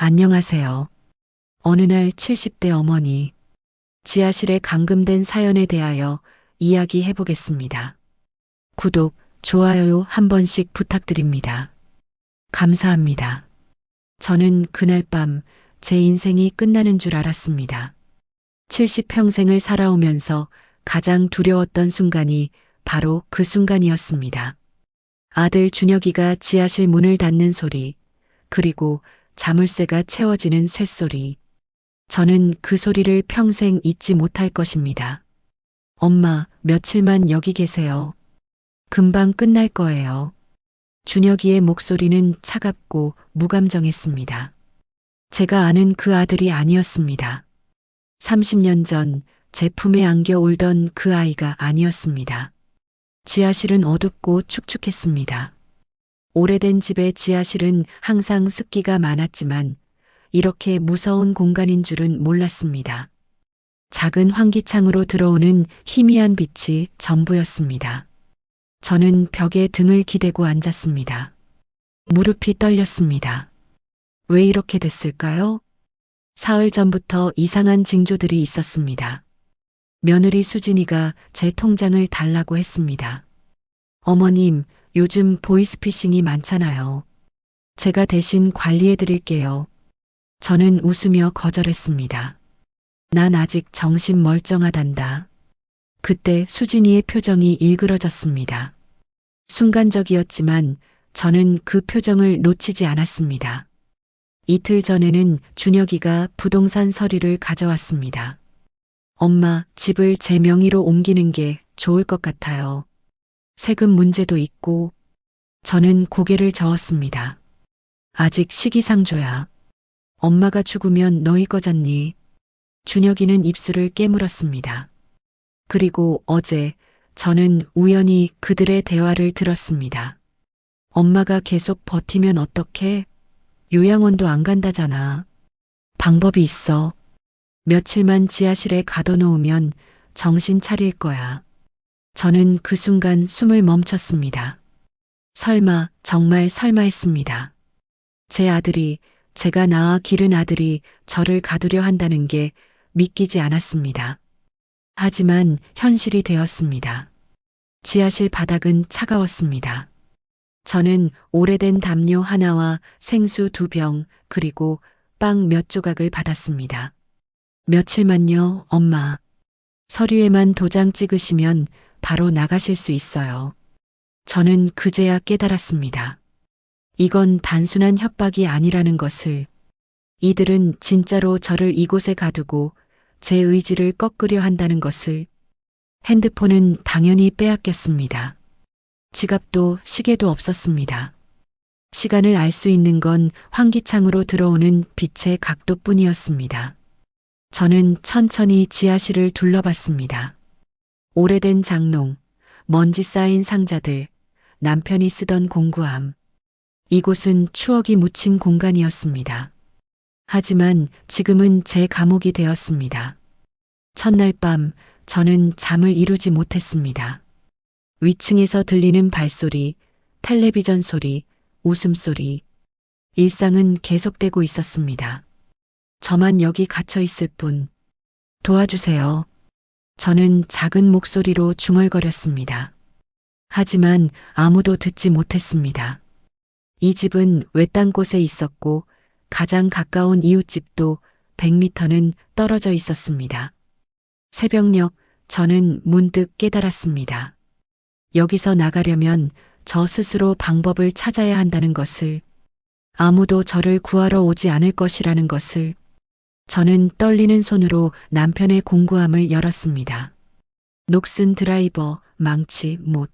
안녕하세요. 어느 날 70대 어머니, 지하실에 감금된 사연에 대하여 이야기해 보겠습니다. 구독, 좋아요 한 번씩 부탁드립니다. 감사합니다. 저는 그날 밤 제 인생이 끝나는 줄 알았습니다. 70평생을 살아오면서 가장 두려웠던 순간이 바로 그 순간이었습니다. 아들 준혁이가 지하실 문을 닫는 소리, 그리고 자물쇠가 채워지는 쇳소리. 저는 그 소리를 평생 잊지 못할 것입니다. 엄마, 며칠만 여기 계세요. 금방 끝날 거예요. 준혁이의 목소리는 차갑고 무감정했습니다. 제가 아는 그 아들이 아니었습니다. 30년 전 제 품에 안겨 울던 그 아이가 아니었습니다. 지하실은 어둡고 축축했습니다. 오래된 집의 지하실은 항상 습기가 많았지만 이렇게 무서운 공간인 줄은 몰랐습니다. 작은 환기창으로 들어오는 희미한 빛이 전부였습니다. 저는 벽에 등을 기대고 앉았습니다. 무릎이 떨렸습니다. 왜 이렇게 됐을까요? 사흘 전부터 이상한 징조들이 있었습니다. 며느리 수진이가 제 통장을 달라고 했습니다. 어머님, 요즘 보이스피싱이 많잖아요. 제가 대신 관리해 드릴게요. 저는 웃으며 거절했습니다. 난 아직 정신 멀쩡하단다. 그때 수진이의 표정이 일그러졌습니다. 순간적이었지만 저는 그 표정을 놓치지 않았습니다. 이틀 전에는 준혁이가 부동산 서류를 가져왔습니다. 엄마, 집을 제 명의로 옮기는 게 좋을 것 같아요. 세금 문제도 있고. 저는 고개를 저었습니다. 아직 시기상조야. 엄마가 죽으면 너희 거잖니. 준혁이는 입술을 깨물었습니다. 그리고 어제 저는 우연히 그들의 대화를 들었습니다. 엄마가 계속 버티면 어떡해? 요양원도 안 간다잖아. 방법이 있어. 며칠만 지하실에 가둬놓으면 정신 차릴 거야. 저는 그 순간 숨을 멈췄습니다. 설마, 정말 설마 했습니다. 제 아들이, 제가 낳아 기른 아들이 저를 가두려 한다는 게 믿기지 않았습니다. 하지만 현실이 되었습니다. 지하실 바닥은 차가웠습니다. 저는 오래된 담요 하나와 생수 2병, 그리고 빵 몇 조각을 받았습니다. 며칠만요, 엄마. 서류에만 도장 찍으시면 바로 나가실 수 있어요. 저는 그제야 깨달았습니다. 이건 단순한 협박이 아니라는 것을. 이들은 진짜로 저를 이곳에 가두고 제 의지를 꺾으려 한다는 것을. 핸드폰은 당연히 빼앗겼습니다. 지갑도 시계도 없었습니다. 시간을 알 수 있는 건 환기창으로 들어오는 빛의 각도뿐이었습니다. 저는 천천히 지하실을 둘러봤습니다. 오래된 장롱, 먼지 쌓인 상자들, 남편이 쓰던 공구함. 이곳은 추억이 묻힌 공간이었습니다. 하지만 지금은 제 감옥이 되었습니다. 첫날 밤 저는 잠을 이루지 못했습니다. 위층에서 들리는 발소리, 텔레비전 소리, 웃음소리. 일상은 계속되고 있었습니다. 저만 여기 갇혀 있을 뿐. 도와주세요. 저는 작은 목소리로 중얼거렸습니다. 하지만 아무도 듣지 못했습니다. 이 집은 외딴 곳에 있었고 가장 가까운 이웃집도 100m는 떨어져 있었습니다. 새벽녘 저는 문득 깨달았습니다. 여기서 나가려면 저 스스로 방법을 찾아야 한다는 것을, 아무도 저를 구하러 오지 않을 것이라는 것을. 저는 떨리는 손으로 남편의 공구함을 열었습니다. 녹슨 드라이버, 망치, 못,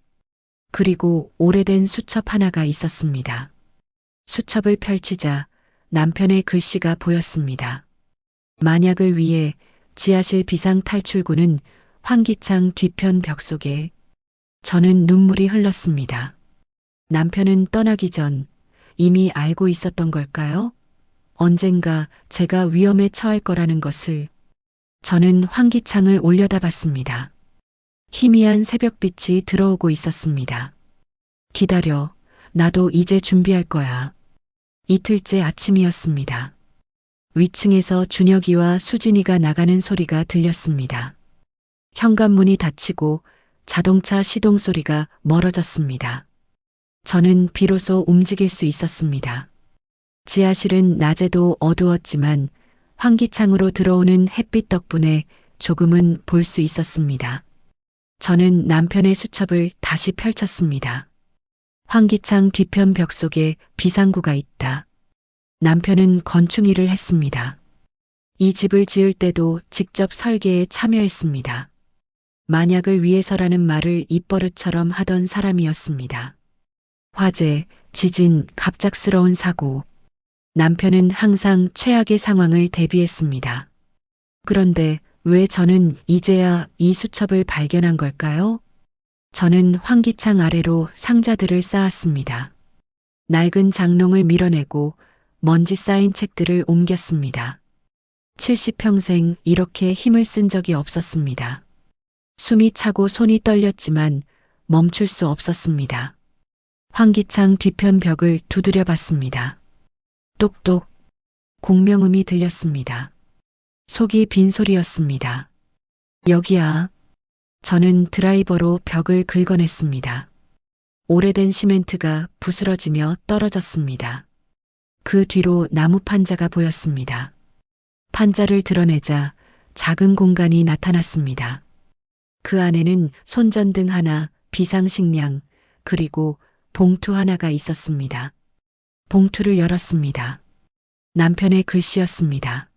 그리고 오래된 수첩 하나가 있었습니다. 수첩을 펼치자 남편의 글씨가 보였습니다. 만약을 위해 지하실 비상 탈출구는 환기창 뒤편 벽 속에. 저는 눈물이 흘렀습니다. 남편은 떠나기 전 이미 알고 있었던 걸까요? 언젠가 제가 위험에 처할 거라는 것을. 저는 환기창을 올려다봤습니다. 희미한 새벽빛이 들어오고 있었습니다. 기다려, 나도 이제 준비할 거야. 이틀째 아침이었습니다. 위층에서 준혁이와 수진이가 나가는 소리가 들렸습니다. 현관문이 닫히고 자동차 시동 소리가 멀어졌습니다. 저는 비로소 움직일 수 있었습니다. 지하실은 낮에도 어두웠지만 환기창으로 들어오는 햇빛 덕분에 조금은 볼 수 있었습니다. 저는 남편의 수첩을 다시 펼쳤습니다. 환기창 뒤편 벽 속에 비상구가 있다. 남편은 건축일을 했습니다. 이 집을 지을 때도 직접 설계에 참여했습니다. 만약을 위해서라는 말을 입버릇처럼 하던 사람이었습니다. 화재, 지진, 갑작스러운 사고. 남편은 항상 최악의 상황을 대비했습니다. 그런데 왜 저는 이제야 이 수첩을 발견한 걸까요? 저는 환기창 아래로 상자들을 쌓았습니다. 낡은 장롱을 밀어내고 먼지 쌓인 책들을 옮겼습니다. 70평생 이렇게 힘을 쓴 적이 없었습니다. 숨이 차고 손이 떨렸지만 멈출 수 없었습니다. 환기창 뒤편 벽을 두드려 봤습니다. 똑똑 공명음이 들렸습니다. 속이 빈 소리였습니다. 여기야. 저는 드라이버로 벽을 긁어냈습니다. 오래된 시멘트가 부스러지며 떨어졌습니다. 그 뒤로 나무 판자가 보였습니다. 판자를 드러내자 작은 공간이 나타났습니다. 그 안에는 손전등 하나, 비상식량, 그리고 봉투 하나가 있었습니다. 봉투를 열었습니다. 남편의 글씨였습니다.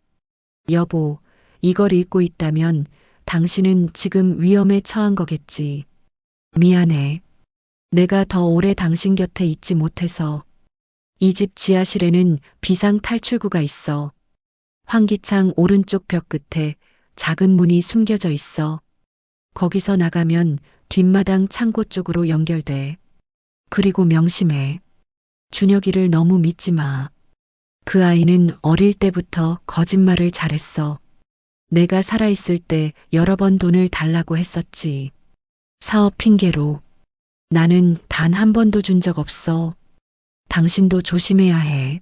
여보, 이걸 읽고 있다면 당신은 지금 위험에 처한 거겠지. 미안해. 내가 더 오래 당신 곁에 있지 못해서. 이 집 지하실에는 비상 탈출구가 있어. 환기창 오른쪽 벽 끝에 작은 문이 숨겨져 있어. 거기서 나가면 뒷마당 창고 쪽으로 연결돼. 그리고 명심해. 준혁이를 너무 믿지 마. 그 아이는 어릴 때부터 거짓말을 잘했어. 내가 살아있을 때 여러 번 돈을 달라고 했었지. 사업 핑계로. 나는 단 한 번도 준 적 없어. 당신도 조심해야 해.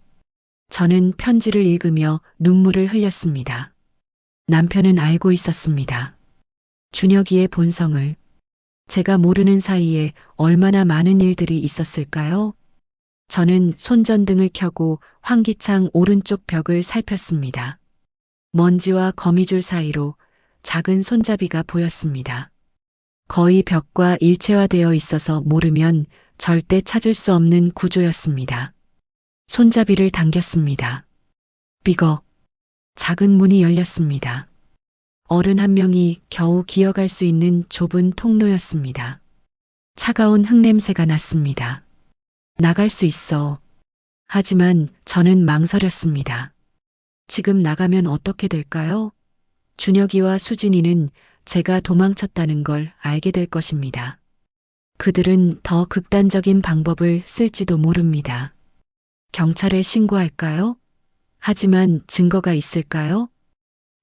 저는 편지를 읽으며 눈물을 흘렸습니다. 남편은 알고 있었습니다. 준혁이의 본성을. 제가 모르는 사이에 얼마나 많은 일들이 있었을까요? 저는 손전등을 켜고 환기창 오른쪽 벽을 살폈습니다. 먼지와 거미줄 사이로 작은 손잡이가 보였습니다. 거의 벽과 일체화되어 있어서 모르면 절대 찾을 수 없는 구조였습니다. 손잡이를 당겼습니다. 삐걱. 작은 문이 열렸습니다. 어른 한 명이 겨우 기어갈 수 있는 좁은 통로였습니다. 차가운 흙냄새가 났습니다. 나갈 수 있어. 하지만 저는 망설였습니다. 지금 나가면 어떻게 될까요? 준혁이와 수진이는 제가 도망쳤다는 걸 알게 될 것입니다. 그들은 더 극단적인 방법을 쓸지도 모릅니다. 경찰에 신고할까요? 하지만 증거가 있을까요?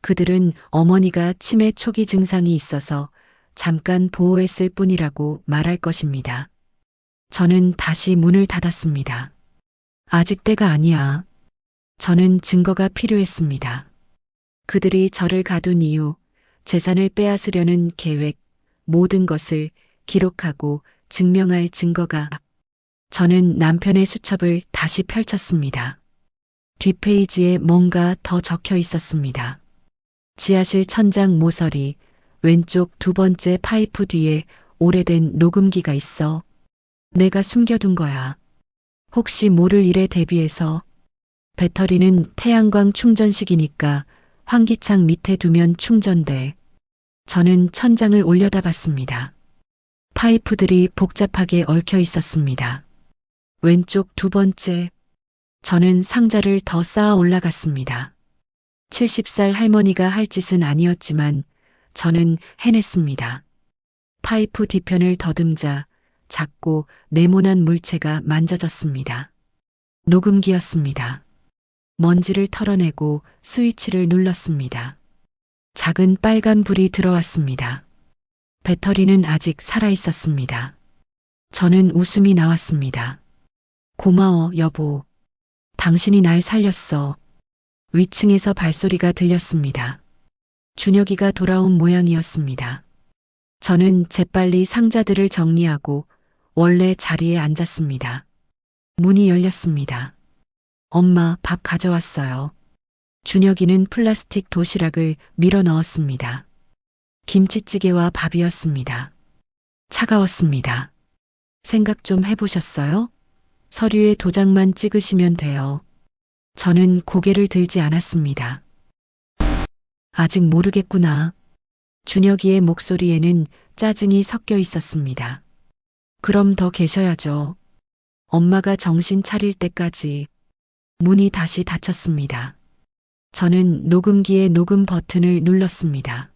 그들은 어머니가 치매 초기 증상이 있어서 잠깐 보호했을 뿐이라고 말할 것입니다. 저는 다시 문을 닫았습니다. 아직 때가 아니야. 저는 증거가 필요했습니다. 그들이 저를 가둔 이유, 재산을 빼앗으려는 계획, 모든 것을 기록하고 증명할 증거가. 저는 남편의 수첩을 다시 펼쳤습니다. 뒷페이지에 뭔가 더 적혀 있었습니다. 지하실 천장 모서리, 왼쪽 두 번째 파이프 뒤에 오래된 녹음기가 있어. 내가 숨겨둔 거야. 혹시 모를 일에 대비해서. 배터리는 태양광 충전식이니까 환기창 밑에 두면 충전돼. 저는 천장을 올려다 봤습니다. 파이프들이 복잡하게 얽혀 있었습니다. 왼쪽 두 번째. 저는 상자를 더 쌓아 올라갔습니다. 70살 할머니가 할 짓은 아니었지만 저는 해냈습니다. 파이프 뒤편을 더듬자 작고 네모난 물체가 만져졌습니다. 녹음기였습니다. 먼지를 털어내고 스위치를 눌렀습니다. 작은 빨간 불이 들어왔습니다. 배터리는 아직 살아 있었습니다. 저는 웃음이 나왔습니다. 고마워, 여보. 당신이 날 살렸어. 위층에서 발소리가 들렸습니다. 준혁이가 돌아온 모양이었습니다. 저는 재빨리 상자들을 정리하고 원래 자리에 앉았습니다. 문이 열렸습니다. 엄마, 밥 가져왔어요. 준혁이는 플라스틱 도시락을 밀어 넣었습니다. 김치찌개와 밥이었습니다. 차가웠습니다. 생각 좀 해보셨어요? 서류에 도장만 찍으시면 돼요. 저는 고개를 들지 않았습니다. 아직 모르겠구나. 준혁이의 목소리에는 짜증이 섞여 있었습니다. 그럼 더 계셔야죠. 엄마가 정신 차릴 때까지. 문이 다시 닫혔습니다. 저는 녹음기의 녹음 버튼을 눌렀습니다.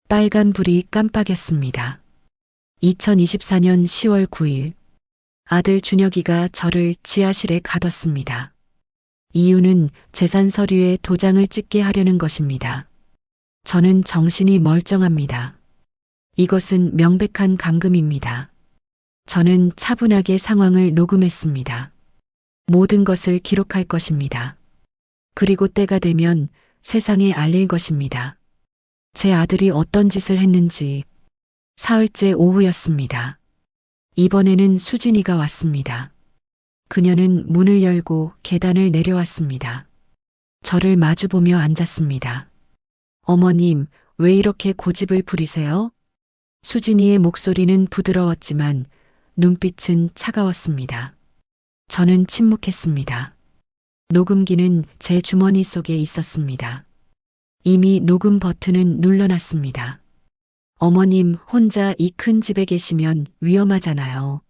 빨간 불이 깜빡였습니다. 2024년 10월 9일. 아들 준혁이가 저를 지하실에 가뒀습니다. 이유는 재산 서류에 도장을 찍게 하려는 것입니다. 저는 정신이 멀쩡합니다. 이것은 명백한 감금입니다. 저는 차분하게 상황을 녹음했습니다. 모든 것을 기록할 것입니다. 그리고 때가 되면 세상에 알릴 것입니다. 제 아들이 어떤 짓을 했는지. 사흘째 오후였습니다. 이번에는 수진이가 왔습니다. 그녀는 문을 열고 계단을 내려왔습니다. 저를 마주보며 앉았습니다. 어머님, 왜 이렇게 고집을 부리세요? 수진이의 목소리는 부드러웠지만 눈빛은 차가웠습니다. 저는 침묵했습니다. 녹음기는 제 주머니 속에 있었습니다. 이미 녹음 버튼은 눌러놨습니다. 어머님 혼자 이 큰 집에 계시면 위험하잖아요.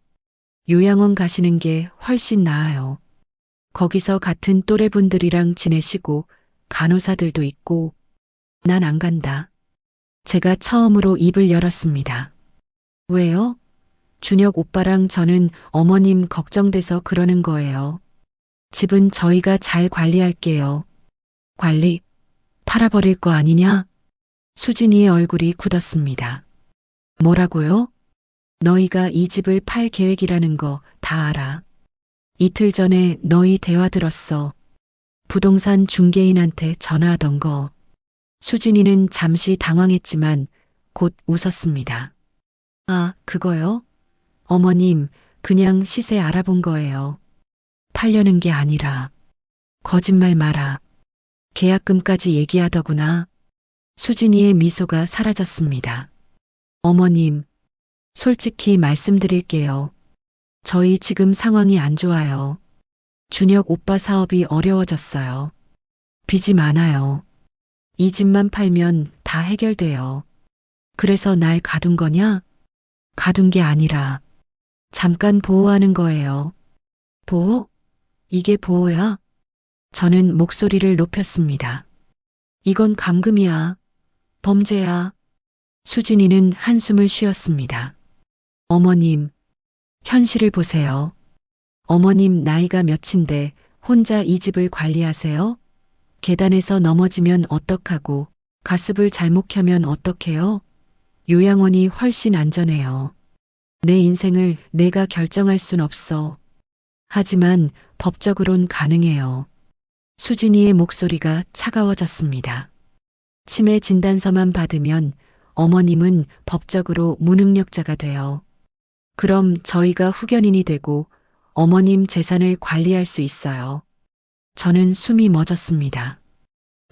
요양원 가시는 게 훨씬 나아요. 거기서 같은 또래분들이랑 지내시고 간호사들도 있고. 난 안 간다. 제가 처음으로 입을 열었습니다. 왜요? 준혁 오빠랑 저는 어머님 걱정돼서 그러는 거예요. 집은 저희가 잘 관리할게요. 관리? 팔아버릴 거 아니냐? 수진이의 얼굴이 굳었습니다. 뭐라고요? 너희가 이 집을 팔 계획이라는 거 다 알아. 이틀 전에 너희 대화 들었어. 부동산 중개인한테 전화하던 거. 수진이는 잠시 당황했지만 곧 웃었습니다. 아, 그거요? 어머님, 그냥 시세 알아본 거예요. 팔려는 게 아니라. 거짓말 마라. 계약금까지 얘기하더구나. 수진이의 미소가 사라졌습니다. 어머님, 솔직히 말씀드릴게요. 저희 지금 상황이 안 좋아요. 준혁 오빠 사업이 어려워졌어요. 빚이 많아요. 이 집만 팔면 다 해결돼요. 그래서 날 가둔 거냐? 가둔 게 아니라 잠깐 보호하는 거예요. 보호? 이게 보호야? 저는 목소리를 높였습니다. 이건 감금이야. 범죄야. 수진이는 한숨을 쉬었습니다. 어머님, 현실을 보세요. 어머님 나이가 몇인데 혼자 이 집을 관리하세요? 계단에서 넘어지면 어떡하고 가습을 잘못 켜면 어떡해요? 요양원이 훨씬 안전해요. 내 인생을 내가 결정할 순 없어. 하지만 법적으론 가능해요. 수진이의 목소리가 차가워졌습니다. 치매 진단서만 받으면 어머님은 법적으로 무능력자가 돼요. 그럼 저희가 후견인이 되고 어머님 재산을 관리할 수 있어요. 저는 숨이 멎었습니다.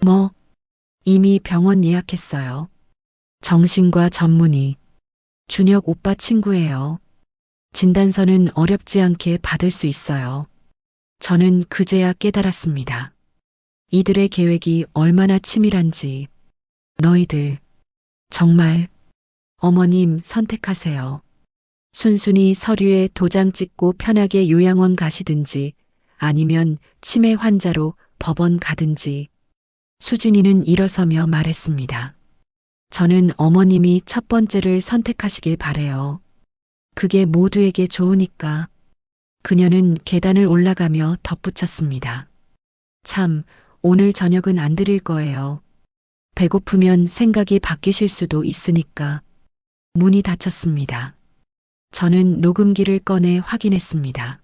뭐? 이미 병원 예약했어요. 정신과 전문의. 준혁 오빠 친구예요. 진단서는 어렵지 않게 받을 수 있어요. 저는 그제야 깨달았습니다. 이들의 계획이 얼마나 치밀한지. 너희들, 정말, 어머님 선택하세요. 순순히 서류에 도장 찍고 편하게 요양원 가시든지 아니면 치매 환자로 법원 가든지. 수진이는 일어서며 말했습니다. 저는 어머님이 첫 번째를 선택하시길 바래요. 그게 모두에게 좋으니까. 그녀는 계단을 올라가며 덧붙였습니다. 참, 오늘 저녁은 안 드릴 거예요. 배고프면 생각이 바뀌실 수도 있으니까. 문이 닫혔습니다. 저는 녹음기를 꺼내 확인했습니다.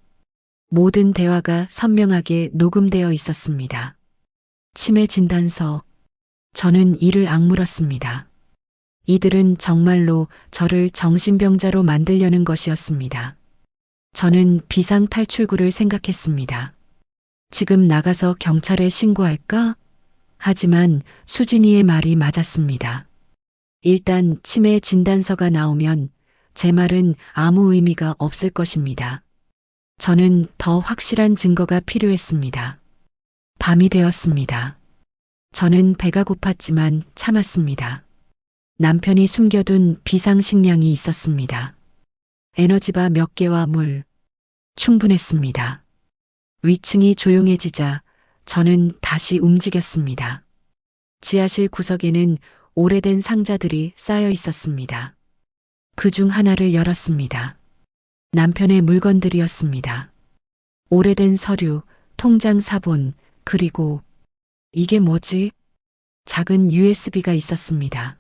모든 대화가 선명하게 녹음되어 있었습니다. 치매 진단서. 저는 이를 악물었습니다. 이들은 정말로 저를 정신병자로 만들려는 것이었습니다. 저는 비상탈출구를 생각했습니다. 지금 나가서 경찰에 신고할까? 하지만 수진이의 말이 맞았습니다. 일단 치매 진단서가 나오면 제 말은 아무 의미가 없을 것입니다. 저는 더 확실한 증거가 필요했습니다. 밤이 되었습니다. 저는 배가 고팠지만 참았습니다. 남편이 숨겨둔 비상식량이 있었습니다. 에너지바 몇 개와 물. 충분했습니다. 위층이 조용해지자 저는 다시 움직였습니다. 지하실 구석에는 오래된 상자들이 쌓여 있었습니다. 그중 하나를 열었습니다. 남편의 물건들이었습니다. 오래된 서류, 통장 사본, 그리고 이게 뭐지? 작은 USB가 있었습니다.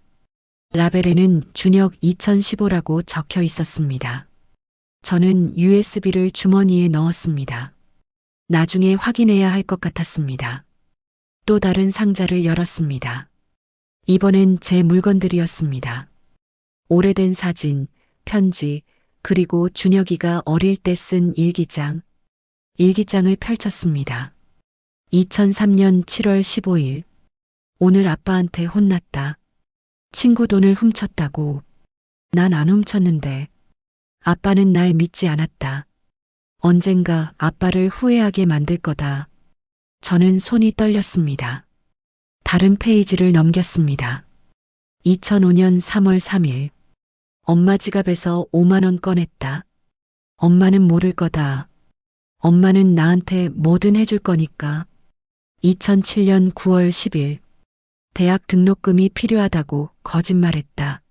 라벨에는 준혁 2015라고 적혀 있었습니다. 저는 USB를 주머니에 넣었습니다. 나중에 확인해야 할 것 같았습니다. 또 다른 상자를 열었습니다. 이번엔 제 물건들이었습니다. 오래된 사진, 편지, 그리고 준혁이가 어릴 때 쓴 일기장. 일기장을 펼쳤습니다. 2003년 7월 15일. 오늘 아빠한테 혼났다. 친구 돈을 훔쳤다고. 난 안 훔쳤는데. 아빠는 날 믿지 않았다. 언젠가 아빠를 후회하게 만들 거다. 저는 손이 떨렸습니다. 다른 페이지를 넘겼습니다. 2005년 3월 3일. 엄마 지갑에서 5만 원 꺼냈다. 엄마는 모를 거다. 엄마는 나한테 뭐든 해줄 거니까. 2007년 9월 10일. 대학 등록금이 필요하다고 거짓말했다.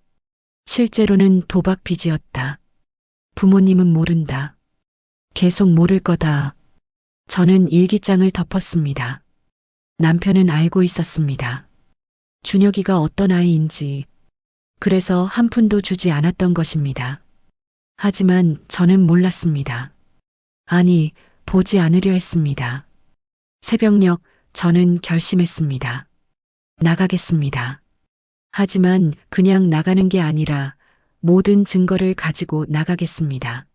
실제로는 도박 빚이었다. 부모님은 모른다. 계속 모를 거다. 저는 일기장을 덮었습니다. 남편은 알고 있었습니다. 준혁이가 어떤 아이인지. 그래서 한 푼도 주지 않았던 것입니다. 하지만 저는 몰랐습니다. 아니, 보지 않으려 했습니다. 새벽녘 저는 결심했습니다. 나가겠습니다. 하지만 그냥 나가는 게 아니라 모든 증거를 가지고 나가겠습니다.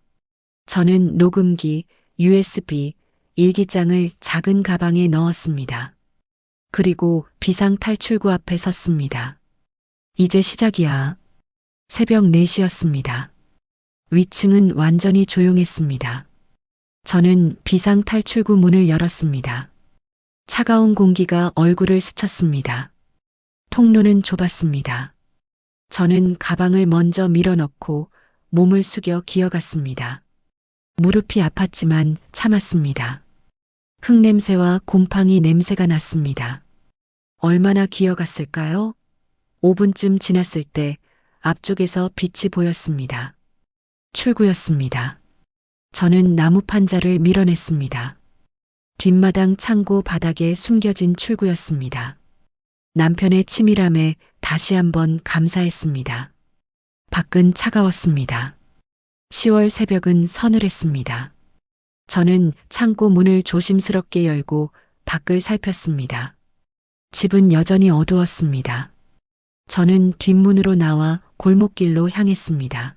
저는 녹음기, USB, 일기장을 작은 가방에 넣었습니다. 그리고 비상탈출구 앞에 섰습니다. 이제 시작이야. 새벽 4시였습니다. 위층은 완전히 조용했습니다. 저는 비상탈출구 문을 열었습니다. 차가운 공기가 얼굴을 스쳤습니다. 통로는 좁았습니다. 저는 가방을 먼저 밀어넣고 몸을 숙여 기어갔습니다. 무릎이 아팠지만 참았습니다. 흙냄새와 곰팡이 냄새가 났습니다. 얼마나 기어갔을까요? 5분쯤 지났을 때 앞쪽에서 빛이 보였습니다. 출구였습니다. 저는 나무 판자를 밀어냈습니다. 뒷마당 창고 바닥에 숨겨진 출구였습니다. 남편의 치밀함에 다시 한번 감사했습니다. 밖은 차가웠습니다. 10월 새벽은 서늘했습니다. 저는 창고 문을 조심스럽게 열고 밖을 살폈습니다. 집은 여전히 어두웠습니다. 저는 뒷문으로 나와 골목길로 향했습니다.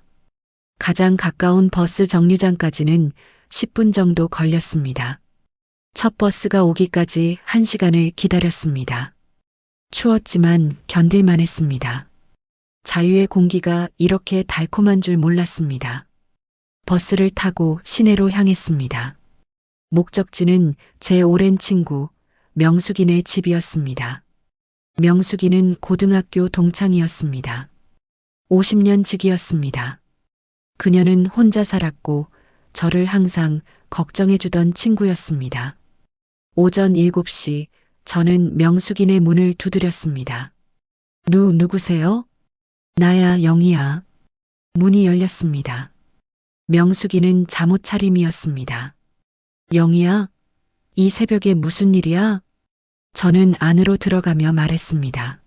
가장 가까운 버스 정류장까지는 10분 정도 걸렸습니다. 첫 버스가 오기까지 1시간을 기다렸습니다. 추웠지만 견딜만 했습니다. 자유의 공기가 이렇게 달콤한 줄 몰랐습니다. 버스를 타고 시내로 향했습니다. 목적지는 제 오랜 친구 명숙이네 집이었습니다. 명숙이는 고등학교 동창이었습니다. 50년 지기였습니다. 그녀는 혼자 살았고 저를 항상 걱정해주던 친구였습니다. 오전 7시 저는 명숙이네 문을 두드렸습니다. 누구세요? 나야, 영희야. 문이 열렸습니다. 명숙이는 잠옷 차림이었습니다. 영희야, 이 새벽에 무슨 일이야? 저는 안으로 들어가며 말했습니다.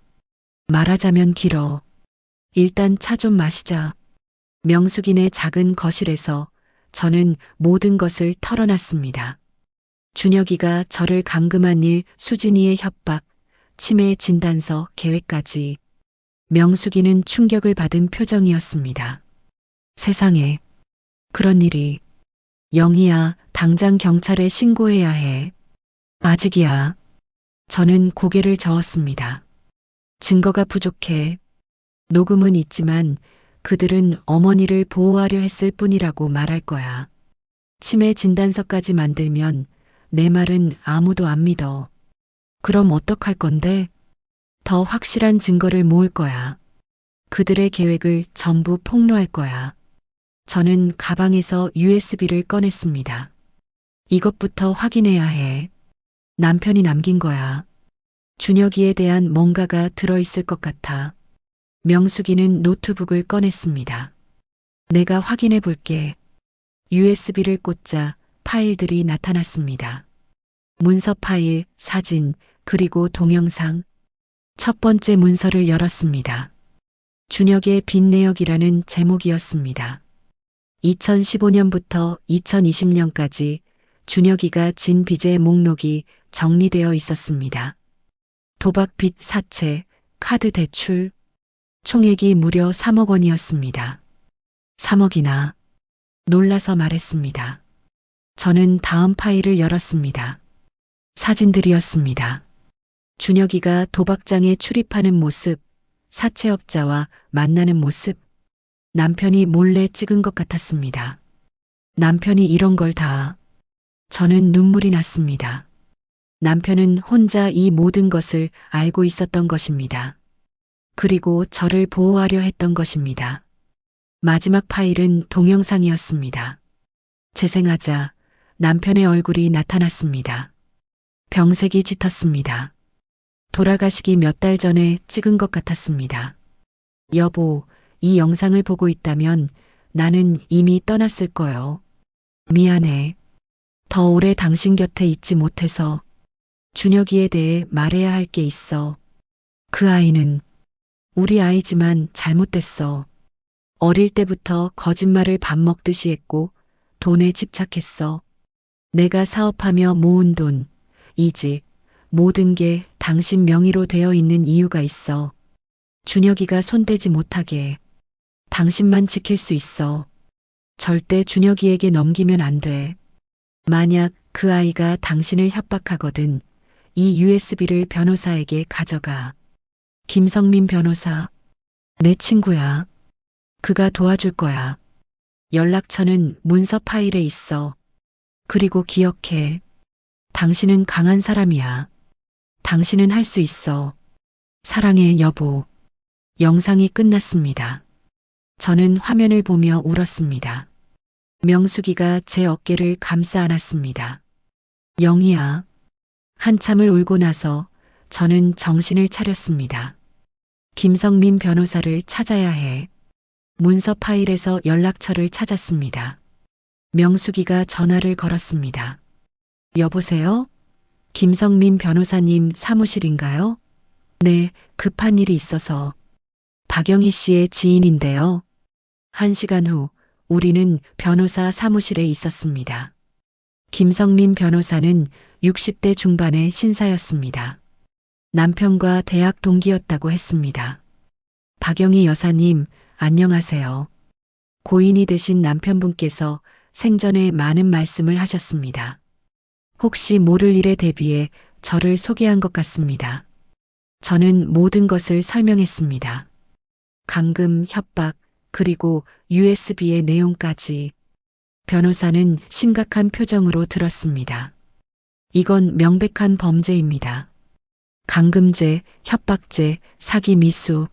말하자면 길어. 일단 차 좀 마시자. 명숙이네 작은 거실에서 저는 모든 것을 털어놨습니다. 준혁이가 저를 감금한 일, 수진이의 협박, 치매 진단서, 계획까지. 명숙이는 충격을 받은 표정이었습니다. 세상에, 그런 일이. 영희야, 당장 경찰에 신고해야 해. 아직이야. 저는 고개를 저었습니다. 증거가 부족해. 녹음은 있지만 그들은 어머니를 보호하려 했을 뿐이라고 말할 거야. 치매 진단서까지 만들면 내 말은 아무도 안 믿어. 그럼 어떡할 건데? 더 확실한 증거를 모을 거야. 그들의 계획을 전부 폭로할 거야. 저는 가방에서 USB를 꺼냈습니다. 이것부터 확인해야 해. 남편이 남긴 거야. 준혁이에 대한 뭔가가 들어있을 것 같아. 명숙이는 노트북을 꺼냈습니다. 내가 확인해 볼게. USB를 꽂자 파일들이 나타났습니다. 문서 파일, 사진, 그리고 동영상. 첫 번째 문서를 열었습니다. 준혁의 빚 내역이라는 제목이었습니다. 2015년부터 2020년까지 준혁이가 진 빚의 목록이 정리되어 있었습니다. 도박 빚 사채, 카드 대출, 총액이 무려 3억 원이었습니다. 3억이나. 놀라서 말했습니다. 저는 다음 파일을 열었습니다. 사진들이었습니다. 준혁이가 도박장에 출입하는 모습, 사채업자와 만나는 모습, 남편이 몰래 찍은 것 같았습니다. 남편이 이런 걸 다. 저는 눈물이 났습니다. 남편은 혼자 이 모든 것을 알고 있었던 것입니다. 그리고 저를 보호하려 했던 것입니다. 마지막 파일은 동영상이었습니다. 재생하자 남편의 얼굴이 나타났습니다. 병색이 짙었습니다. 돌아가시기 몇 달 전에 찍은 것 같았습니다. 여보, 이 영상을 보고 있다면 나는 이미 떠났을 거요. 미안해. 더 오래 당신 곁에 있지 못해서. 준혁이에 대해 말해야 할 게 있어. 그 아이는 우리 아이지만 잘못됐어. 어릴 때부터 거짓말을 밥 먹듯이 했고 돈에 집착했어. 내가 사업하며 모은 돈, 이 집, 모든 게 당신 명의로 되어 있는 이유가 있어. 준혁이가 손대지 못하게. 당신만 지킬 수 있어. 절대 준혁이에게 넘기면 안 돼. 만약 그 아이가 당신을 협박하거든 이 USB를 변호사에게 가져가. 김성민 변호사, 내 친구야. 그가 도와줄 거야. 연락처는 문서 파일에 있어. 그리고 기억해. 당신은 강한 사람이야. 당신은 할 수 있어. 사랑해, 여보. 영상이 끝났습니다. 저는 화면을 보며 울었습니다. 명숙이가 제 어깨를 감싸 안았습니다. 영희야. 한참을 울고 나서 저는 정신을 차렸습니다. 김성민 변호사를 찾아야 해. 문서 파일에서 연락처를 찾았습니다. 명숙이가 전화를 걸었습니다. 여보세요? 김성민 변호사님 사무실인가요? 네, 급한 일이 있어서. 박영희 씨의 지인인데요. 1시간 후 우리는 변호사 사무실에 있었습니다. 김성민 변호사는 60대 중반의 신사였습니다. 남편과 대학 동기였다고 했습니다. 박영희 여사님, 안녕하세요. 고인이 되신 남편분께서 생전에 많은 말씀을 하셨습니다. 혹시 모를 일에 대비해 저를 소개한 것 같습니다. 저는 모든 것을 설명했습니다. 감금, 협박, 그리고 USB의 내용까지. 변호사는 심각한 표정으로 들었습니다. 이건 명백한 범죄입니다. 감금죄, 협박죄, 사기 미수,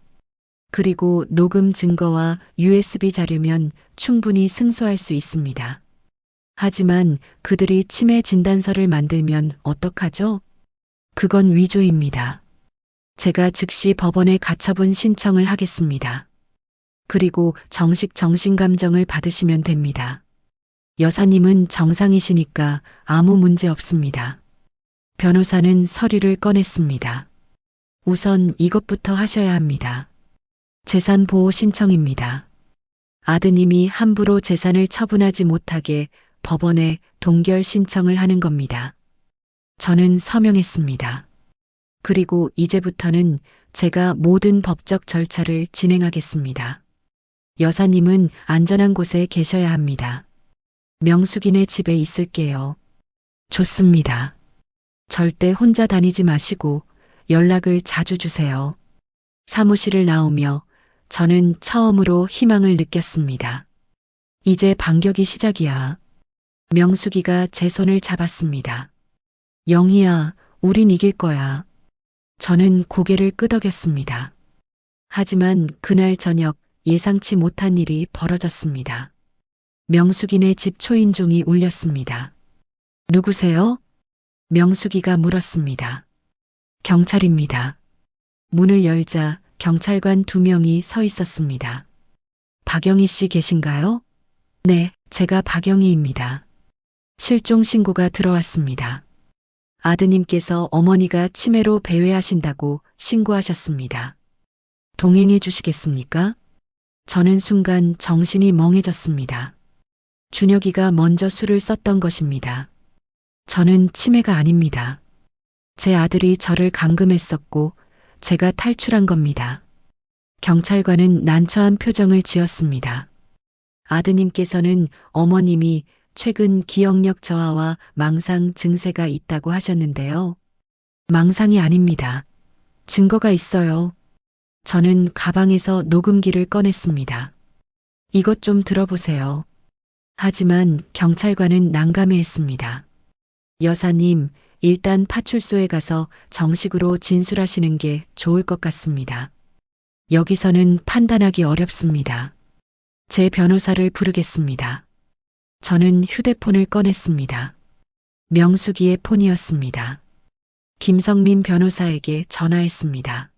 그리고 녹음 증거와 USB 자료면 충분히 승소할 수 있습니다. 하지만 그들이 치매 진단서를 만들면 어떡하죠? 그건 위조입니다. 제가 즉시 법원에 가처분 신청을 하겠습니다. 그리고 정식 정신감정을 받으시면 됩니다. 여사님은 정상이시니까 아무 문제 없습니다. 변호사는 서류를 꺼냈습니다. 우선 이것부터 하셔야 합니다. 재산 보호 신청입니다. 아드님이 함부로 재산을 처분하지 못하게 법원에 동결 신청을 하는 겁니다. 저는 서명했습니다. 그리고 이제부터는 제가 모든 법적 절차를 진행하겠습니다. 여사님은 안전한 곳에 계셔야 합니다. 명숙이네 집에 있을게요. 좋습니다. 절대 혼자 다니지 마시고 연락을 자주 주세요. 사무실을 나오며 저는 처음으로 희망을 느꼈습니다. 이제 반격이 시작이야. 명숙이가 제 손을 잡았습니다. 영희야, 우린 이길 거야. 저는 고개를 끄덕였습니다. 하지만 그날 저녁 예상치 못한 일이 벌어졌습니다. 명숙이네 집 초인종이 울렸습니다. 누구세요? 명숙이가 물었습니다. 경찰입니다. 문을 열자 경찰관 2명이 서 있었습니다. 박영희 씨 계신가요? 네, 제가 박영희입니다. 실종 신고가 들어왔습니다. 아드님께서 어머니가 치매로 배회하신다고 신고하셨습니다. 동행해 주시겠습니까? 저는 순간 정신이 멍해졌습니다. 준혁이가 먼저 술을 썼던 것입니다. 저는 치매가 아닙니다. 제 아들이 저를 감금했었고 제가 탈출한 겁니다. 경찰관은 난처한 표정을 지었습니다. 아드님께서는 어머님이 최근 기억력 저하와 망상 증세가 있다고 하셨는데요. 망상이 아닙니다. 증거가 있어요. 저는 가방에서 녹음기를 꺼냈습니다. 이것 좀 들어보세요. 하지만 경찰관은 난감해했습니다. 여사님, 일단 파출소에 가서 정식으로 진술하시는 게 좋을 것 같습니다. 여기서는 판단하기 어렵습니다. 제 변호사를 부르겠습니다. 저는 휴대폰을 꺼냈습니다. 명숙이의 폰이었습니다. 김성민 변호사에게 전화했습니다.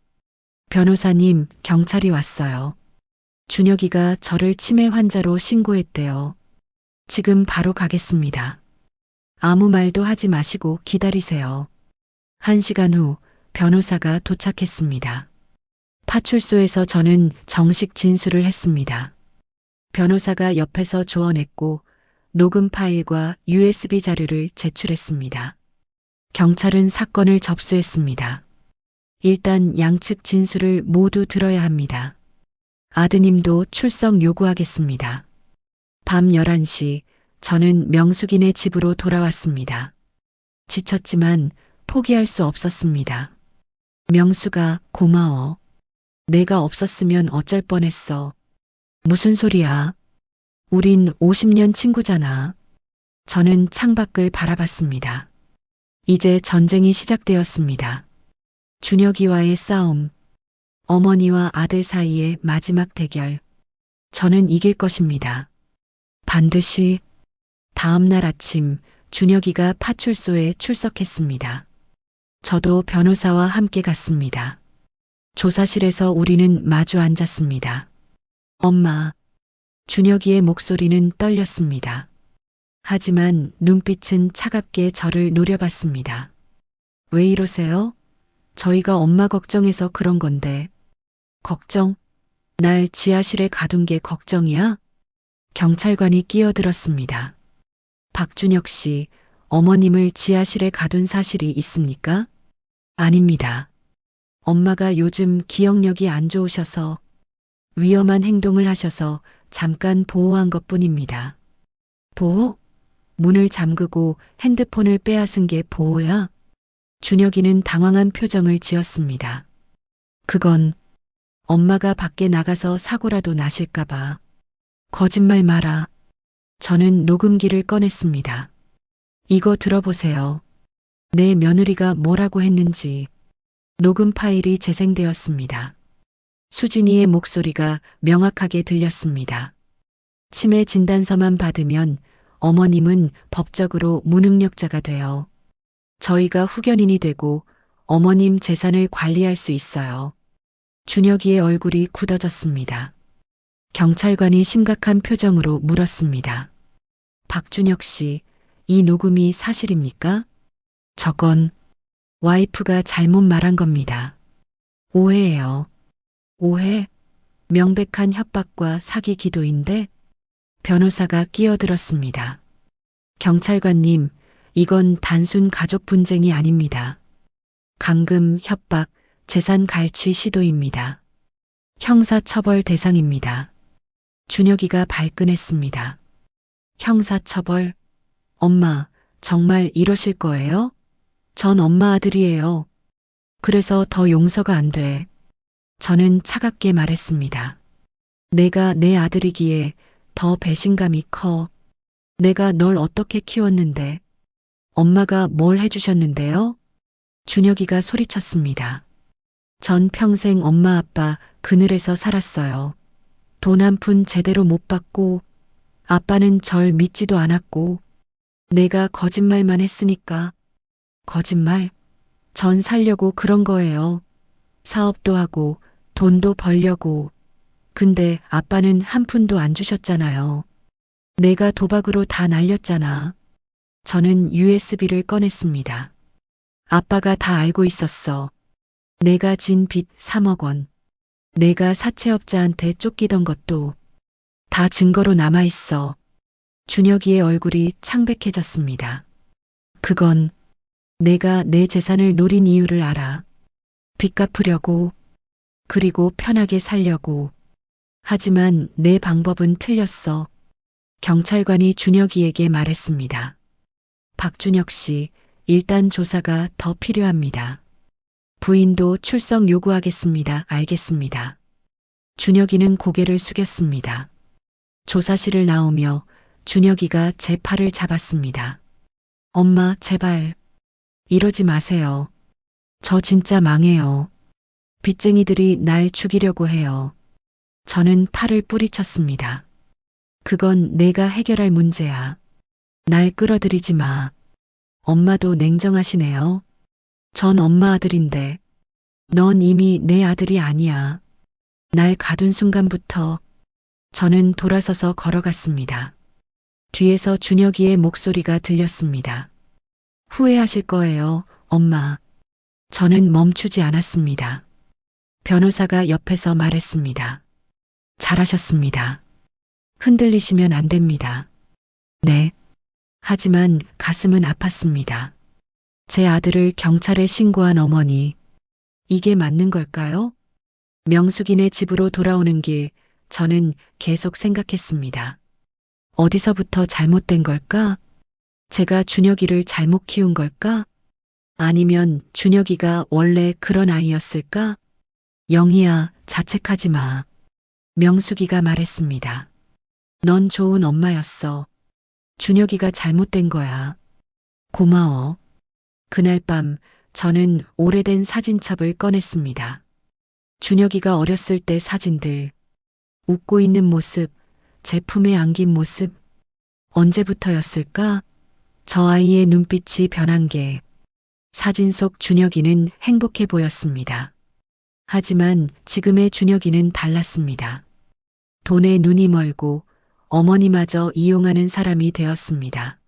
변호사님, 경찰이 왔어요. 준혁이가 저를 치매 환자로 신고했대요. 지금 바로 가겠습니다. 아무 말도 하지 마시고 기다리세요. 1시간 후 변호사가 도착했습니다. 파출소에서 저는 정식 진술을 했습니다. 변호사가 옆에서 조언했고 녹음 파일과 USB 자료를 제출했습니다. 경찰은 사건을 접수했습니다. 일단 양측 진술을 모두 들어야 합니다. 아드님도 출석 요구하겠습니다. 밤 11시 저는 명숙이네 집으로 돌아왔습니다. 지쳤지만 포기할 수 없었습니다. 명숙아, 고마워. 내가 없었으면 어쩔 뻔했어. 무슨 소리야? 우린 50년 친구잖아. 저는 창밖을 바라봤습니다. 이제 전쟁이 시작되었습니다. 준혁이와의 싸움, 어머니와 아들 사이의 마지막 대결. 저는 이길 것입니다. 반드시. 다음 날 아침 준혁이가 파출소에 출석했습니다. 저도 변호사와 함께 갔습니다. 조사실에서 우리는 마주 앉았습니다. 엄마. 준혁이의 목소리는 떨렸습니다. 하지만 눈빛은 차갑게 저를 노려봤습니다. 왜 이러세요? 저희가 엄마 걱정해서 그런 건데. 걱정? 날 지하실에 가둔 게 걱정이야? 경찰관이 끼어들었습니다. 박준혁 씨, 어머님을 지하실에 가둔 사실이 있습니까? 아닙니다. 엄마가 요즘 기억력이 안 좋으셔서 위험한 행동을 하셔서 잠깐 보호한 것뿐입니다. 보호? 문을 잠그고 핸드폰을 빼앗은 게 보호야? 준혁이는 당황한 표정을 지었습니다. 그건 엄마가 밖에 나가서 사고라도 나실까봐. 거짓말 마라. 저는 녹음기를 꺼냈습니다. 이거 들어보세요. 내 며느리가 뭐라고 했는지. 녹음 파일이 재생되었습니다. 수진이의 목소리가 명확하게 들렸습니다. 치매 진단서만 받으면 어머님은 법적으로 무능력자가 되어 저희가 후견인이 되고 어머님 재산을 관리할 수 있어요. 준혁이의 얼굴이 굳어졌습니다. 경찰관이 심각한 표정으로 물었습니다. 박준혁 씨, 이 녹음이 사실입니까? 저건 와이프가 잘못 말한 겁니다. 오해예요. 오해? 명백한 협박과 사기 기도인데? 변호사가 끼어들었습니다. 경찰관님, 이건 단순 가족 분쟁이 아닙니다. 감금, 협박, 재산 갈취 시도입니다. 형사처벌 대상입니다. 준혁이가 발끈했습니다. 형사처벌? 엄마, 정말 이러실 거예요? 전 엄마 아들이에요. 그래서 더 용서가 안 돼. 저는 차갑게 말했습니다. 내가 내 아들이기에 더 배신감이 커. 내가 널 어떻게 키웠는데? 엄마가 뭘 해주셨는데요? 준혁이가 소리쳤습니다. 전 평생 엄마 아빠 그늘에서 살았어요. 돈 한 푼 제대로 못 받고 아빠는 절 믿지도 않았고 내가 거짓말만 했으니까. 거짓말? 전 살려고 그런 거예요. 사업도 하고 돈도 벌려고. 근데 아빠는 한 푼도 안 주셨잖아요. 내가 도박으로 다 날렸잖아. 저는 USB를 꺼냈습니다. 아빠가 다 알고 있었어. 내가 진 빚 3억 원. 내가 사채업자한테 쫓기던 것도 다 증거로 남아있어. 준혁이의 얼굴이 창백해졌습니다. 그건 내가 내 재산을 노린 이유를 알아. 빚 갚으려고, 그리고 편하게 살려고. 하지만 내 방법은 틀렸어. 경찰관이 준혁이에게 말했습니다. 박준혁 씨, 일단 조사가 더 필요합니다. 부인도 출석 요구하겠습니다. 알겠습니다. 준혁이는 고개를 숙였습니다. 조사실을 나오며 준혁이가 제 팔을 잡았습니다. 엄마, 제발. 이러지 마세요. 저 진짜 망해요. 빚쟁이들이 날 죽이려고 해요. 저는 팔을 뿌리쳤습니다. 그건 내가 해결할 문제야. 날 끌어들이지 마. 엄마도 냉정하시네요. 전 엄마 아들인데 넌 이미 내 아들이 아니야. 날 가둔 순간부터 저는 돌아서서 걸어갔습니다. 뒤에서 준혁이의 목소리가 들렸습니다. 후회하실 거예요, 엄마. 저는 멈추지 않았습니다. 변호사가 옆에서 말했습니다. 잘하셨습니다. 흔들리시면 안 됩니다. 네. 하지만 가슴은 아팠습니다. 제 아들을 경찰에 신고한 어머니. 이게 맞는 걸까요? 명숙이네 집으로 돌아오는 길, 저는 계속 생각했습니다. 어디서부터 잘못된 걸까? 제가 준혁이를 잘못 키운 걸까? 아니면 준혁이가 원래 그런 아이였을까? 영희야, 자책하지 마. 명숙이가 말했습니다. 넌 좋은 엄마였어. 준혁이가 잘못된 거야. 고마워. 그날 밤 저는 오래된 사진첩을 꺼냈습니다. 준혁이가 어렸을 때 사진들, 웃고 있는 모습, 제 품에 안긴 모습, 언제부터였을까? 저 아이의 눈빛이 변한 게 사진 속 준혁이는 행복해 보였습니다. 하지만 지금의 준혁이는 달랐습니다. 돈에 눈이 멀고 어머니마저 이용하는 사람이 되었습니다.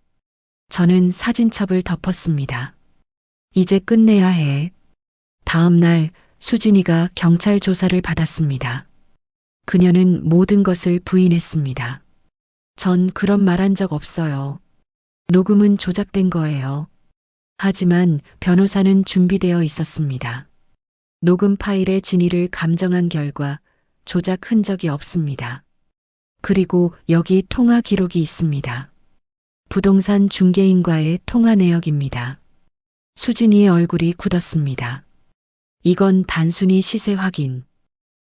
저는 사진첩을 덮었습니다. 이제 끝내야 해. 다음 날 수진이가 경찰 조사를 받았습니다. 그녀는 모든 것을 부인했습니다. 전 그런 말 한 적 없어요. 녹음은 조작된 거예요. 하지만 변호사는 준비되어 있었습니다. 녹음 파일의 진위를 감정한 결과 조작 흔적이 없습니다. 그리고 여기 통화 기록이 있습니다. 부동산 중개인과의 통화 내역입니다. 수진이의 얼굴이 굳었습니다. 이건 단순히 시세 확인.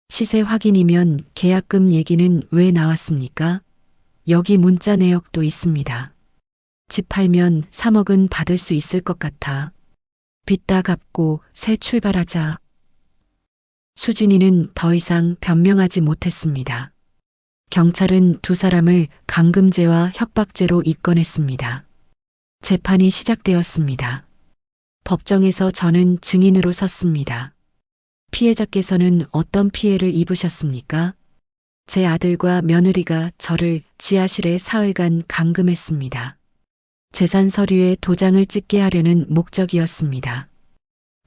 시세 확인이면 계약금 얘기는 왜 나왔습니까? 여기 문자 내역도 있습니다. 집 팔면 3억은 받을 수 있을 것 같아. 빚 다 갚고 새 출발하자. 수진이는 더 이상 변명하지 못했습니다. 경찰은 두 사람을 감금죄와 협박죄로 입건했습니다. 재판이 시작되었습니다. 법정에서 저는 증인으로 섰습니다. 피해자께서는 어떤 피해를 입으셨습니까? 제 아들과 며느리가 저를 지하실에 사흘간 감금했습니다. 재산 서류에 도장을 찍게 하려는 목적이었습니다.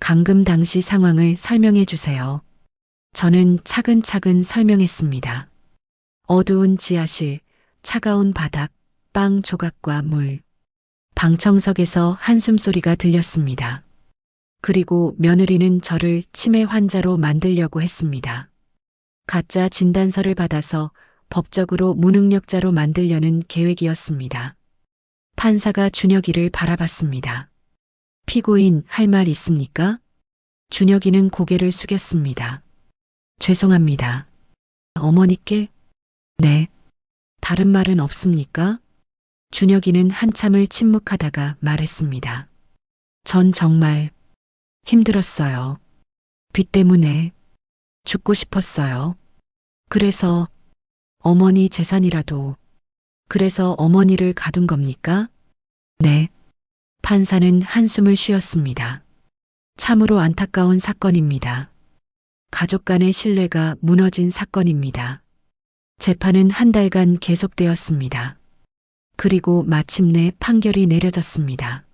감금 당시 상황을 설명해 주세요. 저는 차근차근 설명했습니다. 어두운 지하실, 차가운 바닥, 빵 조각과 물. 방청석에서 한숨 소리가 들렸습니다. 그리고 며느리는 저를 치매 환자로 만들려고 했습니다. 가짜 진단서를 받아서 법적으로 무능력자로 만들려는 계획이었습니다. 판사가 준혁이를 바라봤습니다. 피고인 할 말 있습니까? 준혁이는 고개를 숙였습니다. 죄송합니다. 어머니께? 네. 다른 말은 없습니까? 준혁이는 한참을 침묵하다가 말했습니다. 전 정말 힘들었어요. 빚 때문에 죽고 싶었어요. 그래서 어머니 재산이라도 그래서 어머니를 가둔 겁니까? 네. 판사는 한숨을 쉬었습니다. 참으로 안타까운 사건입니다. 가족 간의 신뢰가 무너진 사건입니다. 재판은 한 달간 계속되었습니다. 그리고 마침내 판결이 내려졌습니다.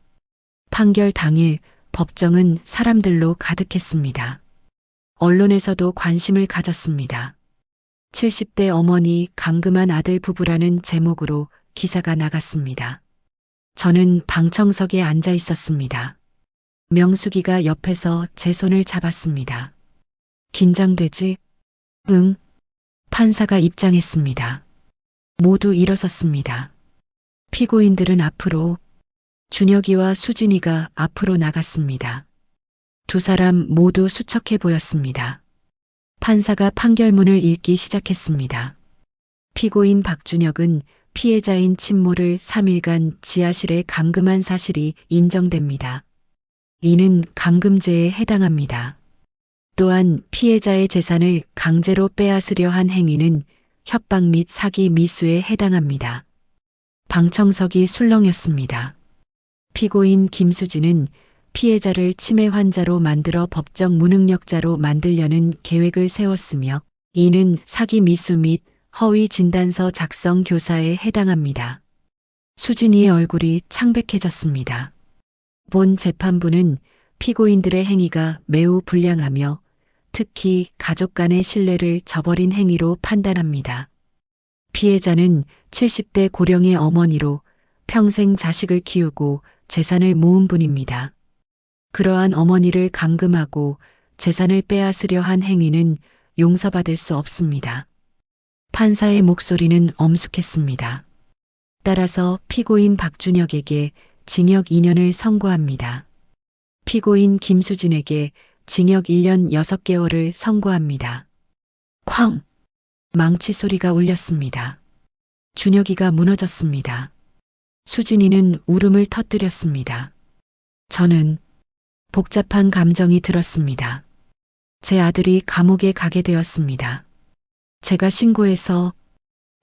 판결 당일 법정은 사람들로 가득했습니다. 언론에서도 관심을 가졌습니다. 70대 어머니 감금한 아들 부부라는 제목으로 기사가 나갔습니다. 저는 방청석에 앉아 있었습니다. 명숙이가 옆에서 제 손을 잡았습니다. 긴장되지? 응. 판사가 입장했습니다. 모두 일어섰습니다. 피고인들은 앞으로, 준혁이와 수진이가 앞으로 나갔습니다. 두 사람 모두 수척해 보였습니다. 판사가 판결문을 읽기 시작했습니다. 피고인 박준혁은 피해자인 친모를 3일간 지하실에 감금한 사실이 인정됩니다. 이는 감금죄에 해당합니다. 또한 피해자의 재산을 강제로 빼앗으려 한 행위는 협박 및 사기 미수에 해당합니다. 방청석이 술렁였습니다. 피고인 김수진은 피해자를 치매 환자로 만들어 법적 무능력자로 만들려는 계획을 세웠으며 이는 사기 미수 및 허위 진단서 작성 교사에 해당합니다. 수진이의 얼굴이 창백해졌습니다. 본 재판부는 피고인들의 행위가 매우 불량하며 특히 가족 간의 신뢰를 저버린 행위로 판단합니다. 피해자는 70대 고령의 어머니로 평생 자식을 키우고 재산을 모은 분입니다. 그러한 어머니를 감금하고 재산을 빼앗으려 한 행위는 용서받을 수 없습니다. 판사의 목소리는 엄숙했습니다. 따라서 피고인 박준혁에게 징역 2년을 선고합니다. 피고인 김수진에게 징역 1년 6개월을 선고합니다. 쾅! 망치 소리가 울렸습니다. 준혁이가 무너졌습니다. 수진이는 울음을 터뜨렸습니다. 저는 복잡한 감정이 들었습니다. 제 아들이 감옥에 가게 되었습니다. 제가 신고해서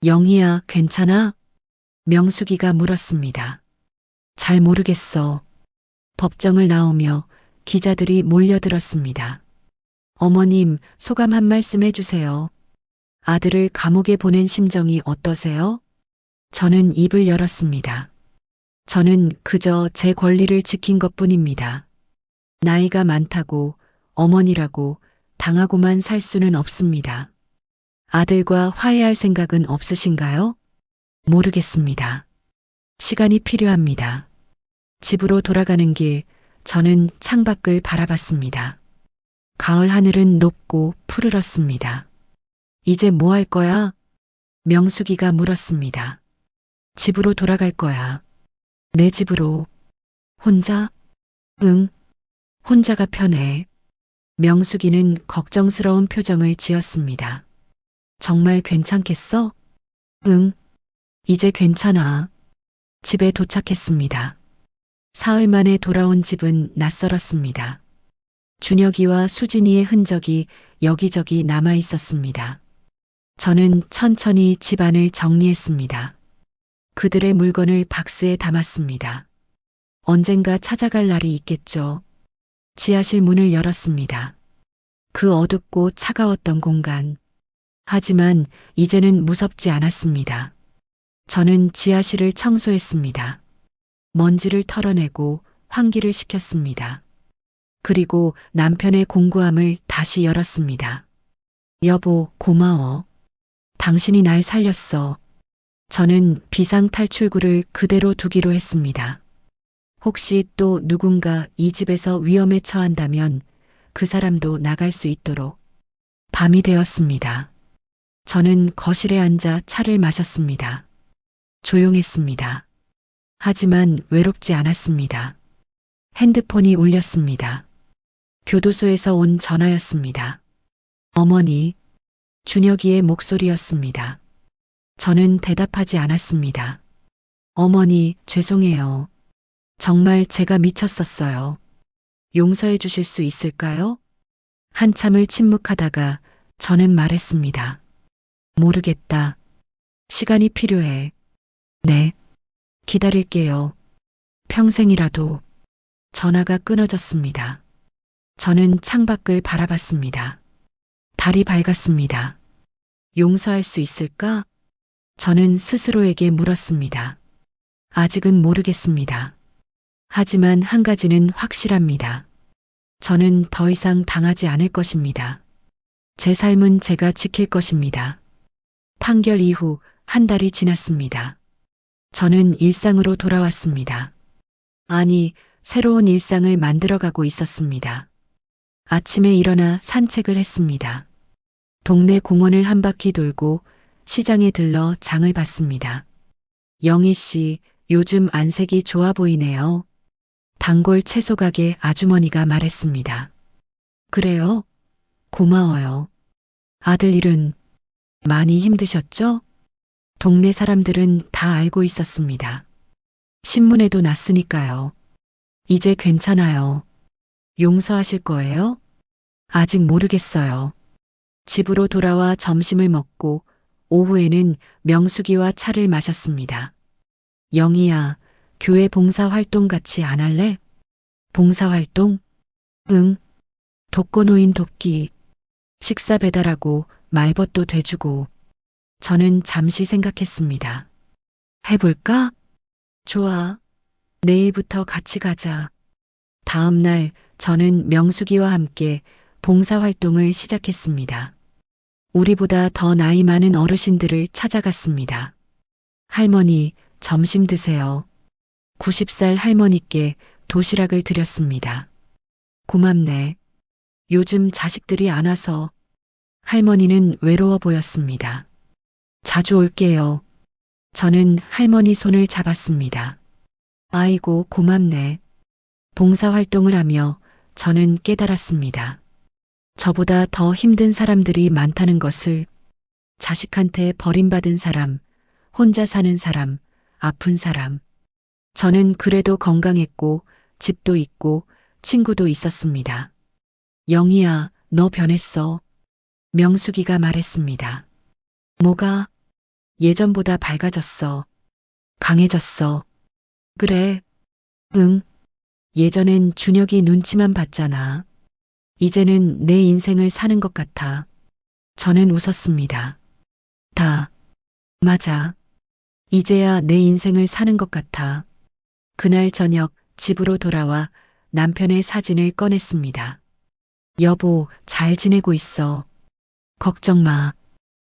영희야 괜찮아? 명숙이가 물었습니다. 잘 모르겠어. 법정을 나오며 기자들이 몰려들었습니다. 어머님 소감 한 말씀 해주세요. 아들을 감옥에 보낸 심정이 어떠세요? 저는 입을 열었습니다. 저는 그저 제 권리를 지킨 것뿐입니다. 나이가 많다고 어머니라고 당하고만 살 수는 없습니다. 아들과 화해할 생각은 없으신가요? 모르겠습니다. 시간이 필요합니다. 집으로 돌아가는 길 저는 창밖을 바라봤습니다. 가을 하늘은 높고 푸르렀습니다. 이제 뭐 할 거야? 명숙이가 물었습니다. 집으로 돌아갈 거야. 내 집으로. 혼자? 응. 혼자가 편해. 명숙이는 걱정스러운 표정을 지었습니다. 정말 괜찮겠어? 응. 이제 괜찮아. 집에 도착했습니다. 사흘 만에 돌아온 집은 낯설었습니다. 준혁이와 수진이의 흔적이 여기저기 남아 있었습니다. 저는 천천히 집안을 정리했습니다. 그들의 물건을 박스에 담았습니다. 언젠가 찾아갈 날이 있겠죠. 지하실 문을 열었습니다. 그 어둡고 차가웠던 공간. 하지만 이제는 무섭지 않았습니다. 저는 지하실을 청소했습니다. 먼지를 털어내고 환기를 시켰습니다. 그리고 남편의 공구함을 다시 열었습니다. 여보, 고마워. 당신이 날 살렸어. 저는 비상 탈출구를 그대로 두기로 했습니다. 혹시 또 누군가 이 집에서 위험에 처한다면 그 사람도 나갈 수 있도록. 밤이 되었습니다. 저는 거실에 앉아 차를 마셨습니다. 조용했습니다. 하지만 외롭지 않았습니다. 핸드폰이 울렸습니다. 교도소에서 온 전화였습니다. 어머니, 준혁이의 목소리였습니다. 저는 대답하지 않았습니다. 어머니, 죄송해요. 정말 제가 미쳤었어요. 용서해 주실 수 있을까요? 한참을 침묵하다가 저는 말했습니다. 모르겠다. 시간이 필요해. 네. 기다릴게요. 평생이라도. 전화가 끊어졌습니다. 저는 창밖을 바라봤습니다. 달이 밝았습니다. 용서할 수 있을까? 저는 스스로에게 물었습니다. 아직은 모르겠습니다. 하지만 한 가지는 확실합니다. 저는 더 이상 당하지 않을 것입니다. 제 삶은 제가 지킬 것입니다. 판결 이후 한 달이 지났습니다. 저는 일상으로 돌아왔습니다. 아니, 새로운 일상을 만들어가고 있었습니다. 아침에 일어나 산책을 했습니다. 동네 공원을 한 바퀴 돌고 시장에 들러 장을 봤습니다. 영희 씨, 요즘 안색이 좋아 보이네요. 단골 채소 가게 아주머니가 말했습니다. 그래요? 고마워요. 아들 일은 많이 힘드셨죠? 동네 사람들은 다 알고 있었습니다. 신문에도 났으니까요. 이제 괜찮아요. 용서하실 거예요? 아직 모르겠어요. 집으로 돌아와 점심을 먹고 오후에는 명숙이와 차를 마셨습니다. 영희야, 교회 봉사활동 같이 안 할래? 봉사활동? 응. 독거노인 돕기. 식사 배달하고 말벗도 돼주고. 저는 잠시 생각했습니다. 해볼까? 좋아. 내일부터 같이 가자. 다음 날 저는 명숙이와 함께 봉사활동을 시작했습니다. 우리보다 더 나이 많은 어르신들을 찾아갔습니다. 할머니, 점심 드세요. 90살 할머니께 도시락을 드렸습니다. 고맙네. 요즘 자식들이 안 와서. 할머니는 외로워 보였습니다. 자주 올게요. 저는 할머니 손을 잡았습니다. 아이고, 고맙네. 봉사활동을 하며 저는 깨달았습니다. 저보다 더 힘든 사람들이 많다는 것을. 자식한테 버림받은 사람, 혼자 사는 사람, 아픈 사람. 저는 그래도 건강했고 집도 있고 친구도 있었습니다. 영희야, 너 변했어. 명숙이가 말했습니다. 뭐가? 예전보다 밝아졌어. 강해졌어. 그래. 응. 예전엔 준혁이 눈치만 봤잖아. 이제는 내 인생을 사는 것 같아. 저는 웃었습니다. 다. 맞아. 이제야 내 인생을 사는 것 같아. 그날 저녁 집으로 돌아와 남편의 사진을 꺼냈습니다. 여보, 잘 지내고 있어. 걱정 마.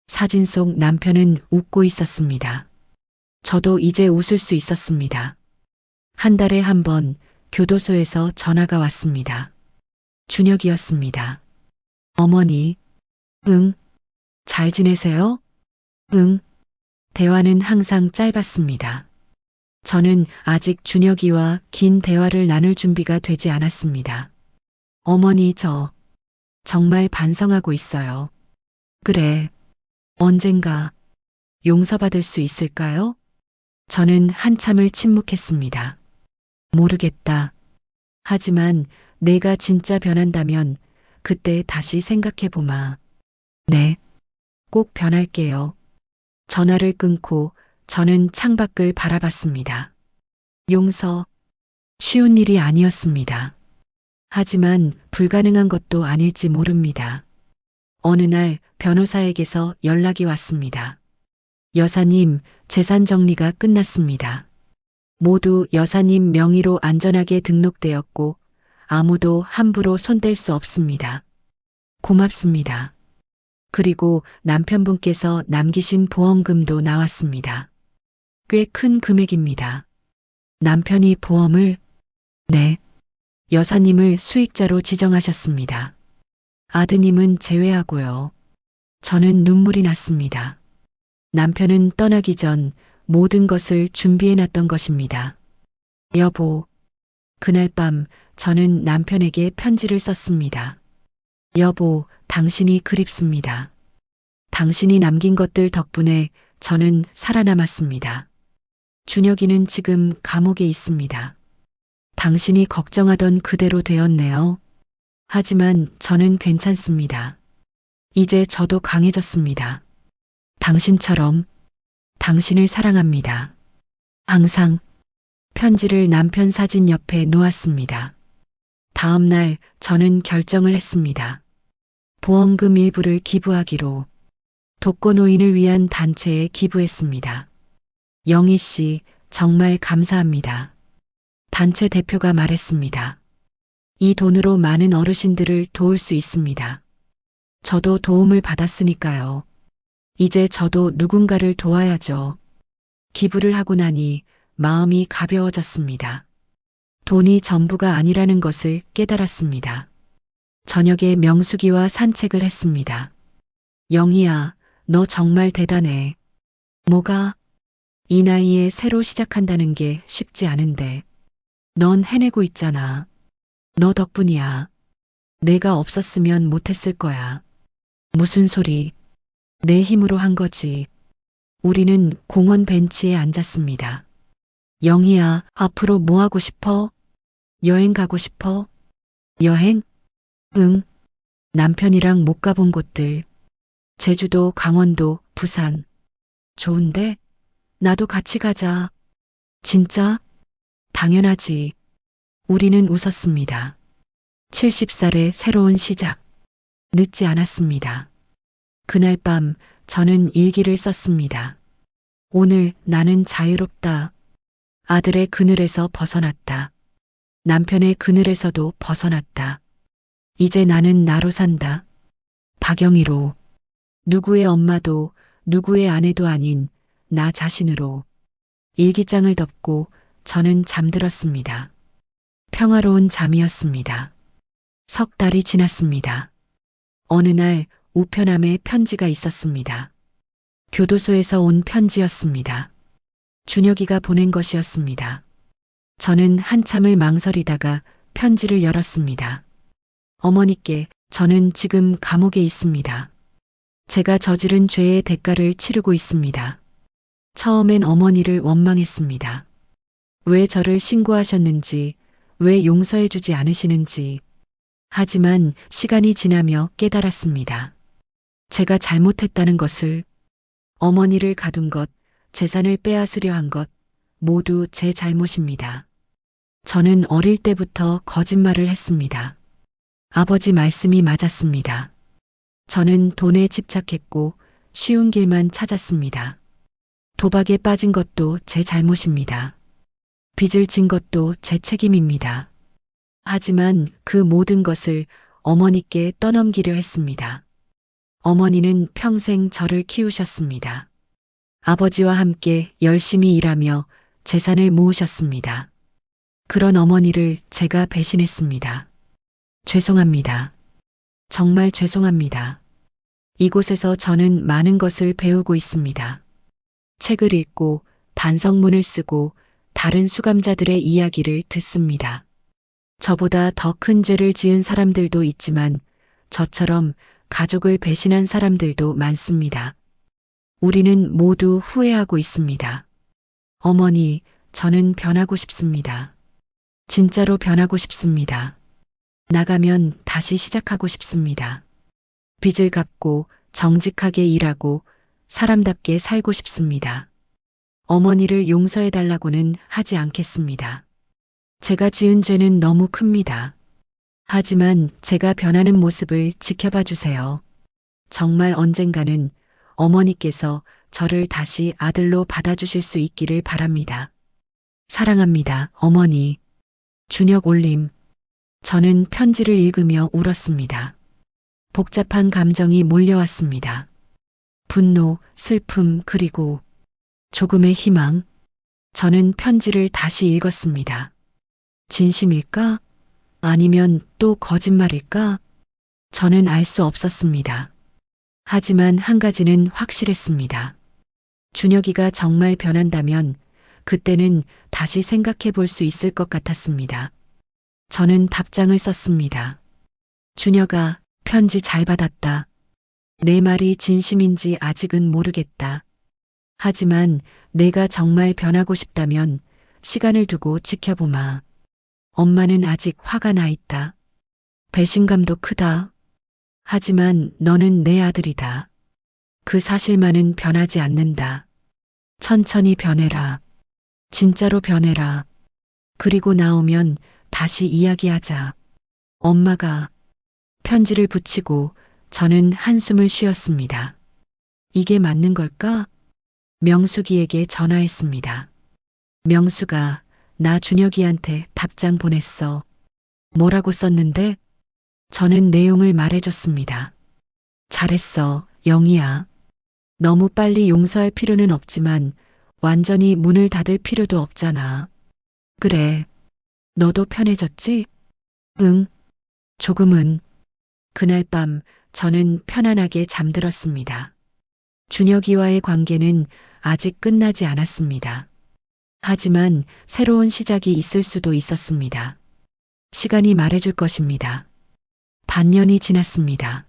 사진 속 남편은 웃고 있었습니다. 저도 이제 웃을 수 있었습니다. 한 달에 한 번 교도소에서 전화가 왔습니다. 준혁이었습니다. 어머니. 응. 잘 지내세요? 응. 대화는 항상 짧았습니다. 저는 아직 준혁이와 긴 대화를 나눌 준비가 되지 않았습니다. 어머니, 저 정말 반성하고 있어요. 그래. 언젠가 용서받을 수 있을까요? 저는 한참을 침묵했습니다. 모르겠다. 하지만 내가 진짜 변한다면 그때 다시 생각해보마. 네. 꼭 변할게요. 전화를 끊고 저는 창밖을 바라봤습니다. 용서. 쉬운 일이 아니었습니다. 하지만 불가능한 것도 아닐지 모릅니다. 어느 날 변호사에게서 연락이 왔습니다. 여사님, 재산 정리가 끝났습니다. 모두 여사님 명의로 안전하게 등록되었고 아무도 함부로 손댈 수 없습니다. 고맙습니다. 그리고 남편분께서 남기신 보험금도 나왔습니다. 꽤 큰 금액입니다. 남편이 보험을 네. 여사님을 수익자로 지정하셨습니다. 아드님은 제외하고요. 저는 눈물이 났습니다. 남편은 떠나기 전 모든 것을 준비해 놨던 것입니다. 여보, 그날 밤 저는 남편에게 편지를 썼습니다. 여보, 당신이 그립습니다. 당신이 남긴 것들 덕분에 저는 살아남았습니다. 준혁이는 지금 감옥에 있습니다. 당신이 걱정하던 그대로 되었네요. 하지만 저는 괜찮습니다. 이제 저도 강해졌습니다. 당신처럼 당신을 사랑합니다. 항상 편지를 남편 사진 옆에 놓았습니다. 다음 날 저는 결정을 했습니다. 보험금 일부를 기부하기로 독거노인을 위한 단체에 기부했습니다. 영희 씨, 정말 감사합니다. 단체 대표가 말했습니다. 이 돈으로 많은 어르신들을 도울 수 있습니다. 저도 도움을 받았으니까요. 이제 저도 누군가를 도와야죠. 기부를 하고 나니 마음이 가벼워졌습니다. 돈이 전부가 아니라는 것을 깨달았습니다. 저녁에 명숙이와 산책을 했습니다. 영희야, 너 정말 대단해. 뭐가? 이 나이에 새로 시작한다는 게 쉽지 않은데. 넌 해내고 있잖아. 너 덕분이야. 내가 없었으면 못했을 거야. 무슨 소리? 내 힘으로 한 거지. 우리는 공원 벤치에 앉았습니다. 영희야, 앞으로 뭐 하고 싶어? 여행 가고 싶어? 여행? 응. 남편이랑 못 가본 곳들. 제주도, 강원도, 부산. 좋은데? 나도 같이 가자. 진짜? 당연하지. 우리는 웃었습니다. 70살의 새로운 시작. 늦지 않았습니다. 그날 밤 저는 일기를 썼습니다. 오늘 나는 자유롭다. 아들의 그늘에서 벗어났다. 남편의 그늘에서도 벗어났다. 이제 나는 나로 산다. 박영희로. 누구의 엄마도 누구의 아내도 아닌 나 자신으로. 일기장을 덮고 저는 잠들었습니다. 평화로운 잠이었습니다. 석 달이 지났습니다. 어느 날 우편함에 편지가 있었습니다. 교도소에서 온 편지였습니다. 준혁이가 보낸 것이었습니다. 저는 한참을 망설이다가 편지를 열었습니다. 어머니께 저는 지금 감옥에 있습니다. 제가 저지른 죄의 대가를 치르고 있습니다. 처음엔 어머니를 원망했습니다. 왜 저를 신고하셨는지, 왜 용서해주지 않으시는지. 하지만 시간이 지나며 깨달았습니다. 제가 잘못했다는 것을, 어머니를 가둔 것, 재산을 빼앗으려 한 것, 모두 제 잘못입니다. 저는 어릴 때부터 거짓말을 했습니다. 아버지 말씀이 맞았습니다. 저는 돈에 집착했고 쉬운 길만 찾았습니다. 도박에 빠진 것도 제 잘못입니다. 빚을 진 것도 제 책임입니다. 하지만 그 모든 것을 어머니께 떠넘기려 했습니다. 어머니는 평생 저를 키우셨습니다. 아버지와 함께 열심히 일하며 재산을 모으셨습니다. 그런 어머니를 제가 배신했습니다. 죄송합니다. 정말 죄송합니다. 이곳에서 저는 많은 것을 배우고 있습니다. 책을 읽고 반성문을 쓰고 다른 수감자들의 이야기를 듣습니다. 저보다 더 큰 죄를 지은 사람들도 있지만 저처럼 가족을 배신한 사람들도 많습니다. 우리는 모두 후회하고 있습니다. 어머니, 저는 변하고 싶습니다. 진짜로 변하고 싶습니다. 나가면 다시 시작하고 싶습니다. 빚을 갚고 정직하게 일하고 사람답게 살고 싶습니다. 어머니를 용서해달라고는 하지 않겠습니다. 제가 지은 죄는 너무 큽니다. 하지만 제가 변하는 모습을 지켜봐 주세요. 정말 언젠가는 어머니께서 저를 다시 아들로 받아주실 수 있기를 바랍니다. 사랑합니다, 어머니. 준혁 올림. 저는 편지를 읽으며 울었습니다. 복잡한 감정이 몰려왔습니다. 분노, 슬픔, 그리고 조금의 희망. 저는 편지를 다시 읽었습니다. 진심일까? 아니면 또 거짓말일까? 저는 알 수 없었습니다. 하지만 한 가지는 확실했습니다. 준혁이가 정말 변한다면 그때는 다시 생각해 볼 수 있을 것 같았습니다. 저는 답장을 썼습니다. 준혁아, 편지 잘 받았다. 내 말이 진심인지 아직은 모르겠다. 하지만 내가 정말 변하고 싶다면 시간을 두고 지켜보마. 엄마는 아직 화가 나 있다. 배신감도 크다. 하지만 너는 내 아들이다. 그 사실만은 변하지 않는다. 천천히 변해라. 진짜로 변해라. 그리고 나오면 다시 이야기하자. 엄마가 편지를 붙이고 저는 한숨을 쉬었습니다. 이게 맞는 걸까? 명숙이에게 전화했습니다. 명수가 나 준혁이한테 답장 보냈어. 뭐라고 썼는데? 저는 내용을 말해줬습니다. 잘했어, 영희야. 너무 빨리 용서할 필요는 없지만 완전히 문을 닫을 필요도 없잖아. 그래. 너도 편해졌지? 응. 조금은. 그날 밤 저는 편안하게 잠들었습니다. 준혁이와의 관계는 아직 끝나지 않았습니다. 하지만 새로운 시작이 있을 수도 있었습니다. 시간이 말해줄 것입니다. 반년이 지났습니다.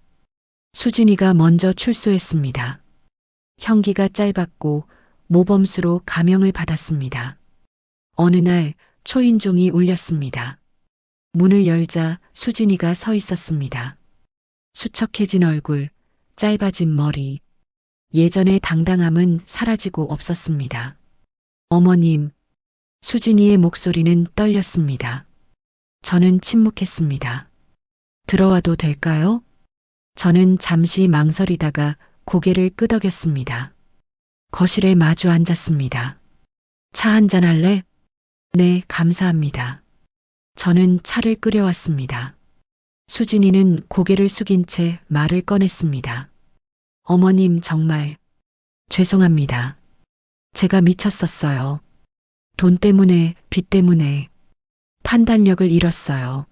수진이가 먼저 출소했습니다. 형기가 짧았고 모범수로 감형을 받았습니다. 어느 날 초인종이 울렸습니다. 문을 열자 수진이가 서 있었습니다. 수척해진 얼굴, 짧아진 머리, 예전의 당당함은 사라지고 없었습니다. 어머님, 수진이의 목소리는 떨렸습니다. 저는 침묵했습니다. 들어와도 될까요? 저는 잠시 망설이다가 고개를 끄덕였습니다. 거실에 마주 앉았습니다. 차 한잔 할래? 네, 감사합니다. 저는 차를 끓여왔습니다. 수진이는 고개를 숙인 채 말을 꺼냈습니다. 어머님 정말 죄송합니다. 제가 미쳤었어요. 돈 때문에, 빚 때문에 판단력을 잃었어요.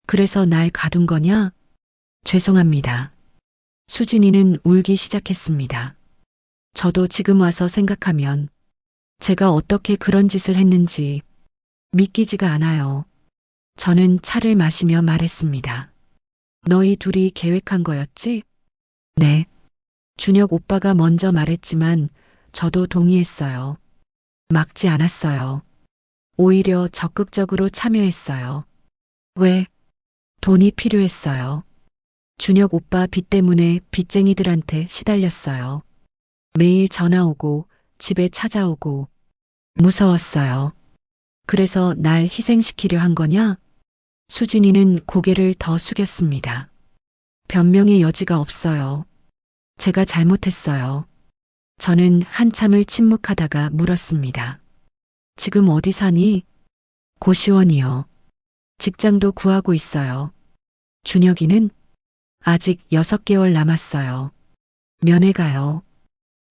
그래서 날 가둔 거냐? 죄송합니다. 수진이는 울기 시작했습니다. 저도 지금 와서 생각하면 제가 어떻게 그런 짓을 했는지 믿기지가 않아요. 저는 차를 마시며 말했습니다. 너희 둘이 계획한 거였지? 네. 준혁 오빠가 먼저 말했지만 저도 동의했어요. 막지 않았어요. 오히려 적극적으로 참여했어요. 왜? 돈이 필요했어요. 준혁 오빠 빚 때문에 빚쟁이들한테 시달렸어요. 매일 전화 오고 집에 찾아오고 무서웠어요. 그래서 날 희생시키려 한 거냐? 수진이는 고개를 더 숙였습니다. 변명의 여지가 없어요. 제가 잘못했어요. 저는 한참을 침묵하다가 물었습니다. 지금 어디 사니? 고시원이요. 직장도 구하고 있어요. 준혁이는 아직 6개월 남았어요. 면회 가요.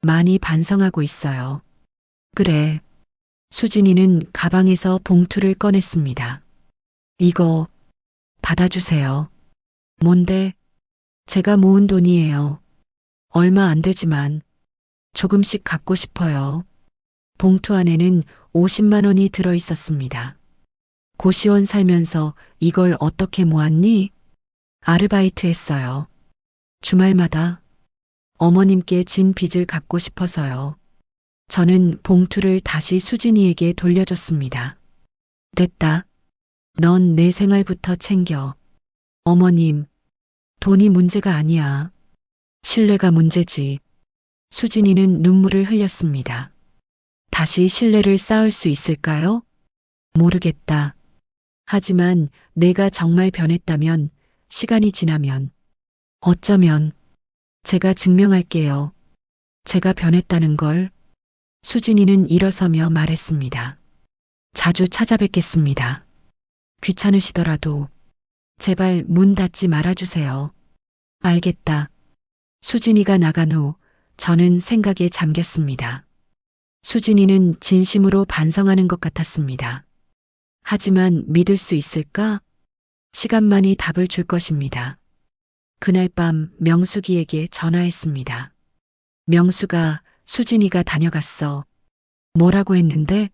많이 반성하고 있어요. 그래. 수진이는 가방에서 봉투를 꺼냈습니다. 이거 받아주세요. 뭔데? 제가 모은 돈이에요. 얼마 안 되지만 조금씩 갖고 싶어요. 봉투 안에는 50만 원이 들어 있었습니다. 고시원 살면서 이걸 어떻게 모았니? 아르바이트 했어요. 주말마다 어머님께 진 빚을 갚고 싶어서요. 저는 봉투를 다시 수진이에게 돌려줬습니다. 됐다. 넌 내 생활부터 챙겨. 어머님, 돈이 문제가 아니야. 신뢰가 문제지. 수진이는 눈물을 흘렸습니다. 다시 신뢰를 쌓을 수 있을까요? 모르겠다. 하지만 내가 정말 변했다면, 시간이 지나면, 어쩌면 제가 증명할게요. 제가 변했다는 걸. 수진이는 일어서며 말했습니다. 자주 찾아뵙겠습니다. 귀찮으시더라도 제발 문 닫지 말아주세요. 알겠다. 수진이가 나간 후 저는 생각에 잠겼습니다. 수진이는 진심으로 반성하는 것 같았습니다. 하지만 믿을 수 있을까? 시간만이 답을 줄 것입니다. 그날 밤 명숙이에게 전화했습니다. 명수가 수진이가 다녀갔어. 뭐라고 했는데?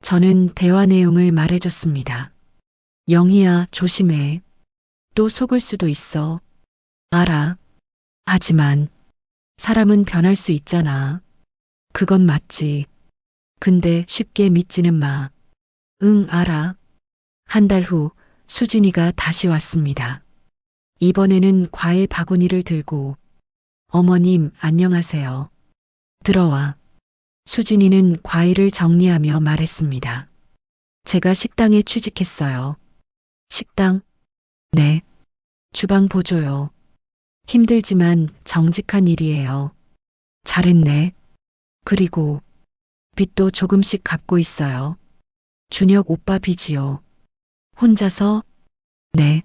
저는 대화 내용을 말해줬습니다. 영희야, 조심해. 또 속을 수도 있어. 알아. 하지만 사람은 변할 수 있잖아. 그건 맞지. 근데 쉽게 믿지는 마. 응, 알아. 한 달 후 수진이가 다시 왔습니다. 이번에는 과일 바구니를 들고 어머님, 안녕하세요. 들어와. 수진이는 과일을 정리하며 말했습니다. 제가 식당에 취직했어요. 식당? 네. 주방 보조요. 힘들지만 정직한 일이에요. 잘했네. 그리고 빚도 조금씩 갚고 있어요. 준혁 오빠 빚이요. 혼자서? 네.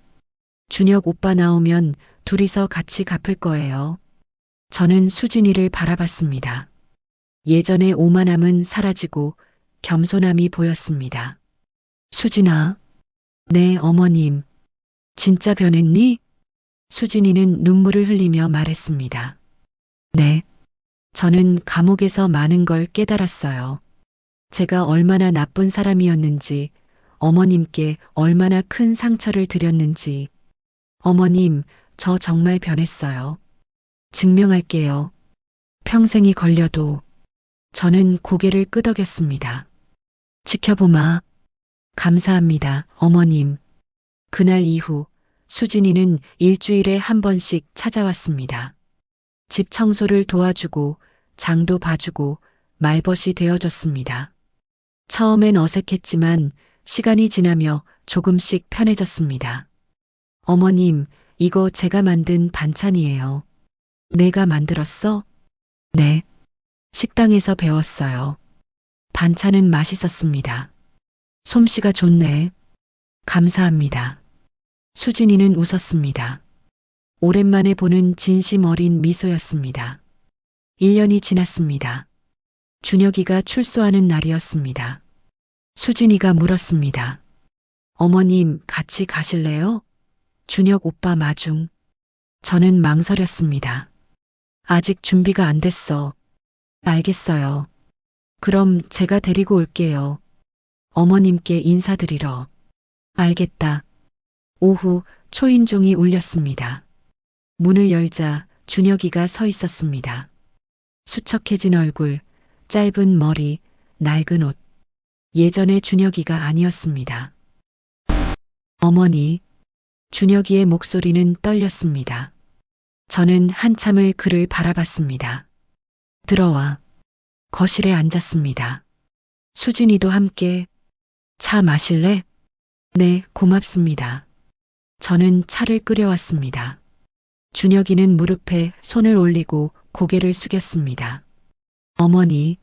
준혁 오빠 나오면 둘이서 같이 갚을 거예요. 저는 수진이를 바라봤습니다. 예전의 오만함은 사라지고 겸손함이 보였습니다. 수진아. 네, 어머님. 진짜 변했니? 수진이는 눈물을 흘리며 말했습니다. 네. 저는 감옥에서 많은 걸 깨달았어요. 제가 얼마나 나쁜 사람이었는지, 어머님께 얼마나 큰 상처를 드렸는지. 어머님, 저 정말 변했어요. 증명할게요. 평생이 걸려도. 저는 고개를 끄덕였습니다. 지켜보마. 감사합니다, 어머님. 그날 이후 수진이는 일주일에 한 번씩 찾아왔습니다. 집 청소를 도와주고 장도 봐주고 말벗이 되어줬습니다. 처음엔 어색했지만 시간이 지나며 조금씩 편해졌습니다. 어머님, 이거 제가 만든 반찬이에요. 내가 만들었어? 네. 식당에서 배웠어요. 반찬은 맛있었습니다. 솜씨가 좋네. 감사합니다. 수진이는 웃었습니다. 오랜만에 보는 진심 어린 미소였습니다. 1년이 지났습니다. 준혁이가 출소하는 날이었습니다. 수진이가 물었습니다. 어머님, 같이 가실래요? 준혁 오빠 마중. 저는 망설였습니다. 아직 준비가 안 됐어. 알겠어요. 그럼 제가 데리고 올게요. 어머님께 인사드리러. 알겠다. 오후 초인종이 울렸습니다. 문을 열자 준혁이가 서 있었습니다. 수척해진 얼굴, 짧은 머리, 낡은 옷. 예전의 준혁이가 아니었습니다. 어머니. 준혁이의 목소리는 떨렸습니다. 저는 한참을 그를 바라봤습니다. 들어와. 거실에 앉았습니다. 수진이도 함께. 차 마실래? 네, 고맙습니다. 저는 차를 끓여왔습니다. 준혁이는 무릎에 손을 올리고 고개를 숙였습니다. 어머니,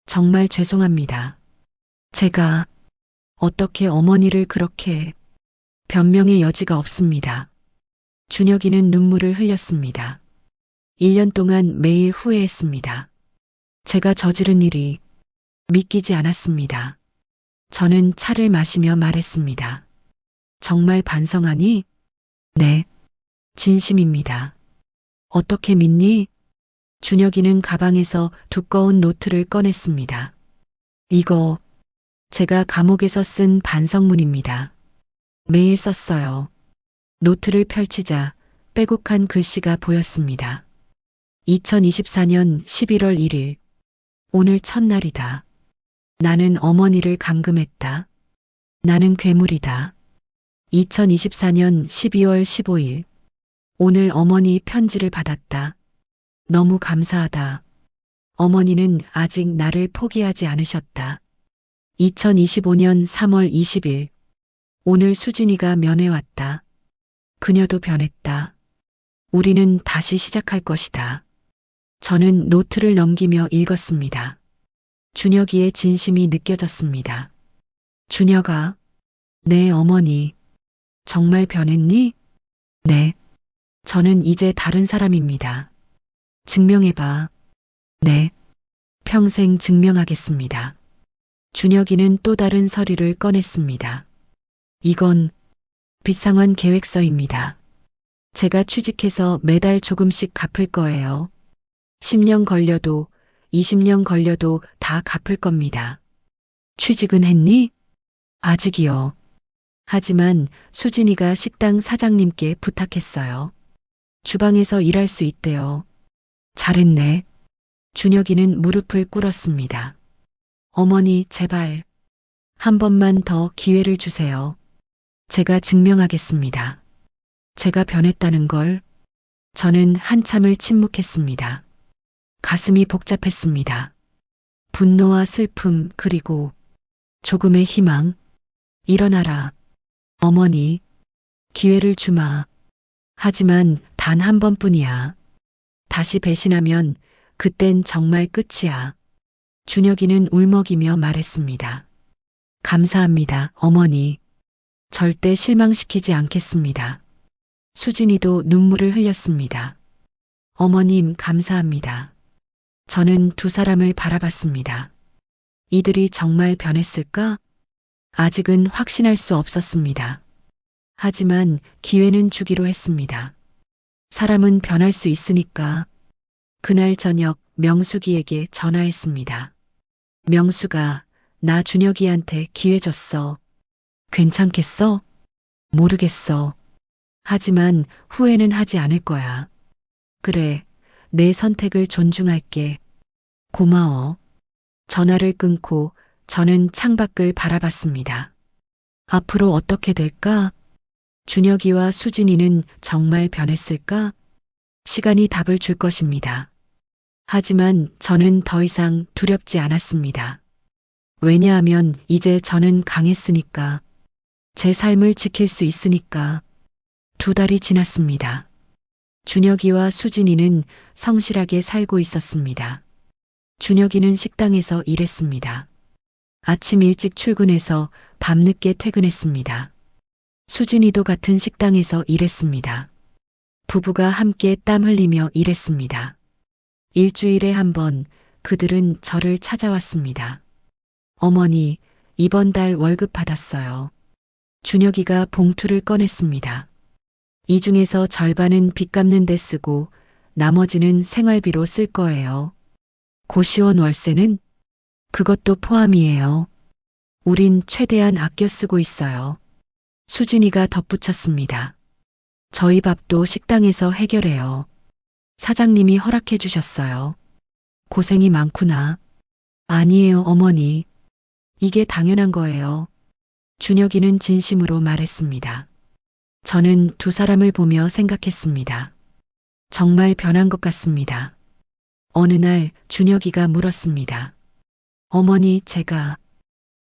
정말 죄송합니다. 제가 어떻게 어머니를 그렇게 변명의 여지가 없습니다. 준혁이는 눈물을 흘렸습니다. 1년 동안 매일 후회했습니다. 제가 저지른 일이 믿기지 않았습니다. 저는 차를 마시며 말했습니다. 정말 반성하니? 네, 진심입니다. 어떻게 믿니? 준혁이는 가방에서 두꺼운 노트를 꺼냈습니다. 이거 제가 감옥에서 쓴 반성문입니다. 매일 썼어요. 노트를 펼치자 빼곡한 글씨가 보였습니다. 2024년 11월 1일. 오늘 첫날이다. 나는 어머니를 감금했다. 나는 괴물이다. 2024년 12월 15일. 오늘 어머니 편지를 받았다. 너무 감사하다. 어머니는 아직 나를 포기하지 않으셨다. 2025년 3월 20일. 오늘 수진이가 면회 왔다. 그녀도 변했다. 우리는 다시 시작할 것이다. 저는 노트를 넘기며 읽었습니다. 준혁이의 진심이 느껴졌습니다. 준혁아, 네 어머니. 정말 변했니? 네. 저는 이제 다른 사람입니다. 증명해봐. 네. 평생 증명하겠습니다. 준혁이는 또 다른 서류를 꺼냈습니다. 이건 빚상환 계획서입니다. 제가 취직해서 매달 조금씩 갚을 거예요. 10년 걸려도 20년 걸려도 다 갚을 겁니다. 취직은 했니? 아직이요. 하지만 수진이가 식당 사장님께 부탁했어요. 주방에서 일할 수 있대요. 잘했네. 준혁이는 무릎을 꿇었습니다. 어머니, 제발. 한 번만 더 기회를 주세요. 제가 증명하겠습니다. 제가 변했다는 걸. 저는 한참을 침묵했습니다. 가슴이 복잡했습니다. 분노와 슬픔, 그리고 조금의 희망. 일어나라. 어머니, 기회를 주마. 하지만 단 한 번뿐이야. 다시 배신하면 그땐 정말 끝이야. 준혁이는 울먹이며 말했습니다. 감사합니다, 어머니. 절대 실망시키지 않겠습니다. 수진이도 눈물을 흘렸습니다. 어머님, 감사합니다. 저는 두 사람을 바라봤습니다. 이들이 정말 변했을까? 아직은 확신할 수 없었습니다. 하지만 기회는 주기로 했습니다. 사람은 변할 수 있으니까. 그날 저녁 명숙이에게 전화했습니다. 명숙아, 나 준혁이한테 기회 줬어. 괜찮겠어? 모르겠어. 하지만 후회는 하지 않을 거야. 그래, 내 선택을 존중할게. 고마워. 전화를 끊고 저는 창밖을 바라봤습니다. 앞으로 어떻게 될까? 준혁이와 수진이는 정말 변했을까? 시간이 답을 줄 것입니다. 하지만 저는 더 이상 두렵지 않았습니다. 왜냐하면 이제 저는 강했으니까. 제 삶을 지킬 수 있으니까. 두 달이 지났습니다. 준혁이와 수진이는 성실하게 살고 있었습니다. 준혁이는 식당에서 일했습니다. 아침 일찍 출근해서 밤늦게 퇴근했습니다. 수진이도 같은 식당에서 일했습니다. 부부가 함께 땀 흘리며 일했습니다. 일주일에 한 번 그들은 저를 찾아왔습니다. 어머니, 이번 달 월급 받았어요. 준혁이가 봉투를 꺼냈습니다. 이 중에서 절반은 빚 갚는 데 쓰고 나머지는 생활비로 쓸 거예요. 고시원 월세는? 그것도 포함이에요. 우린 최대한 아껴 쓰고 있어요. 수진이가 덧붙였습니다. 저희 밥도 식당에서 해결해요. 사장님이 허락해 주셨어요. 고생이 많구나. 아니에요, 어머니. 이게 당연한 거예요. 준혁이는 진심으로 말했습니다. 저는 두 사람을 보며 생각했습니다. 정말 변한 것 같습니다. 어느 날 준혁이가 물었습니다. 어머니, 제가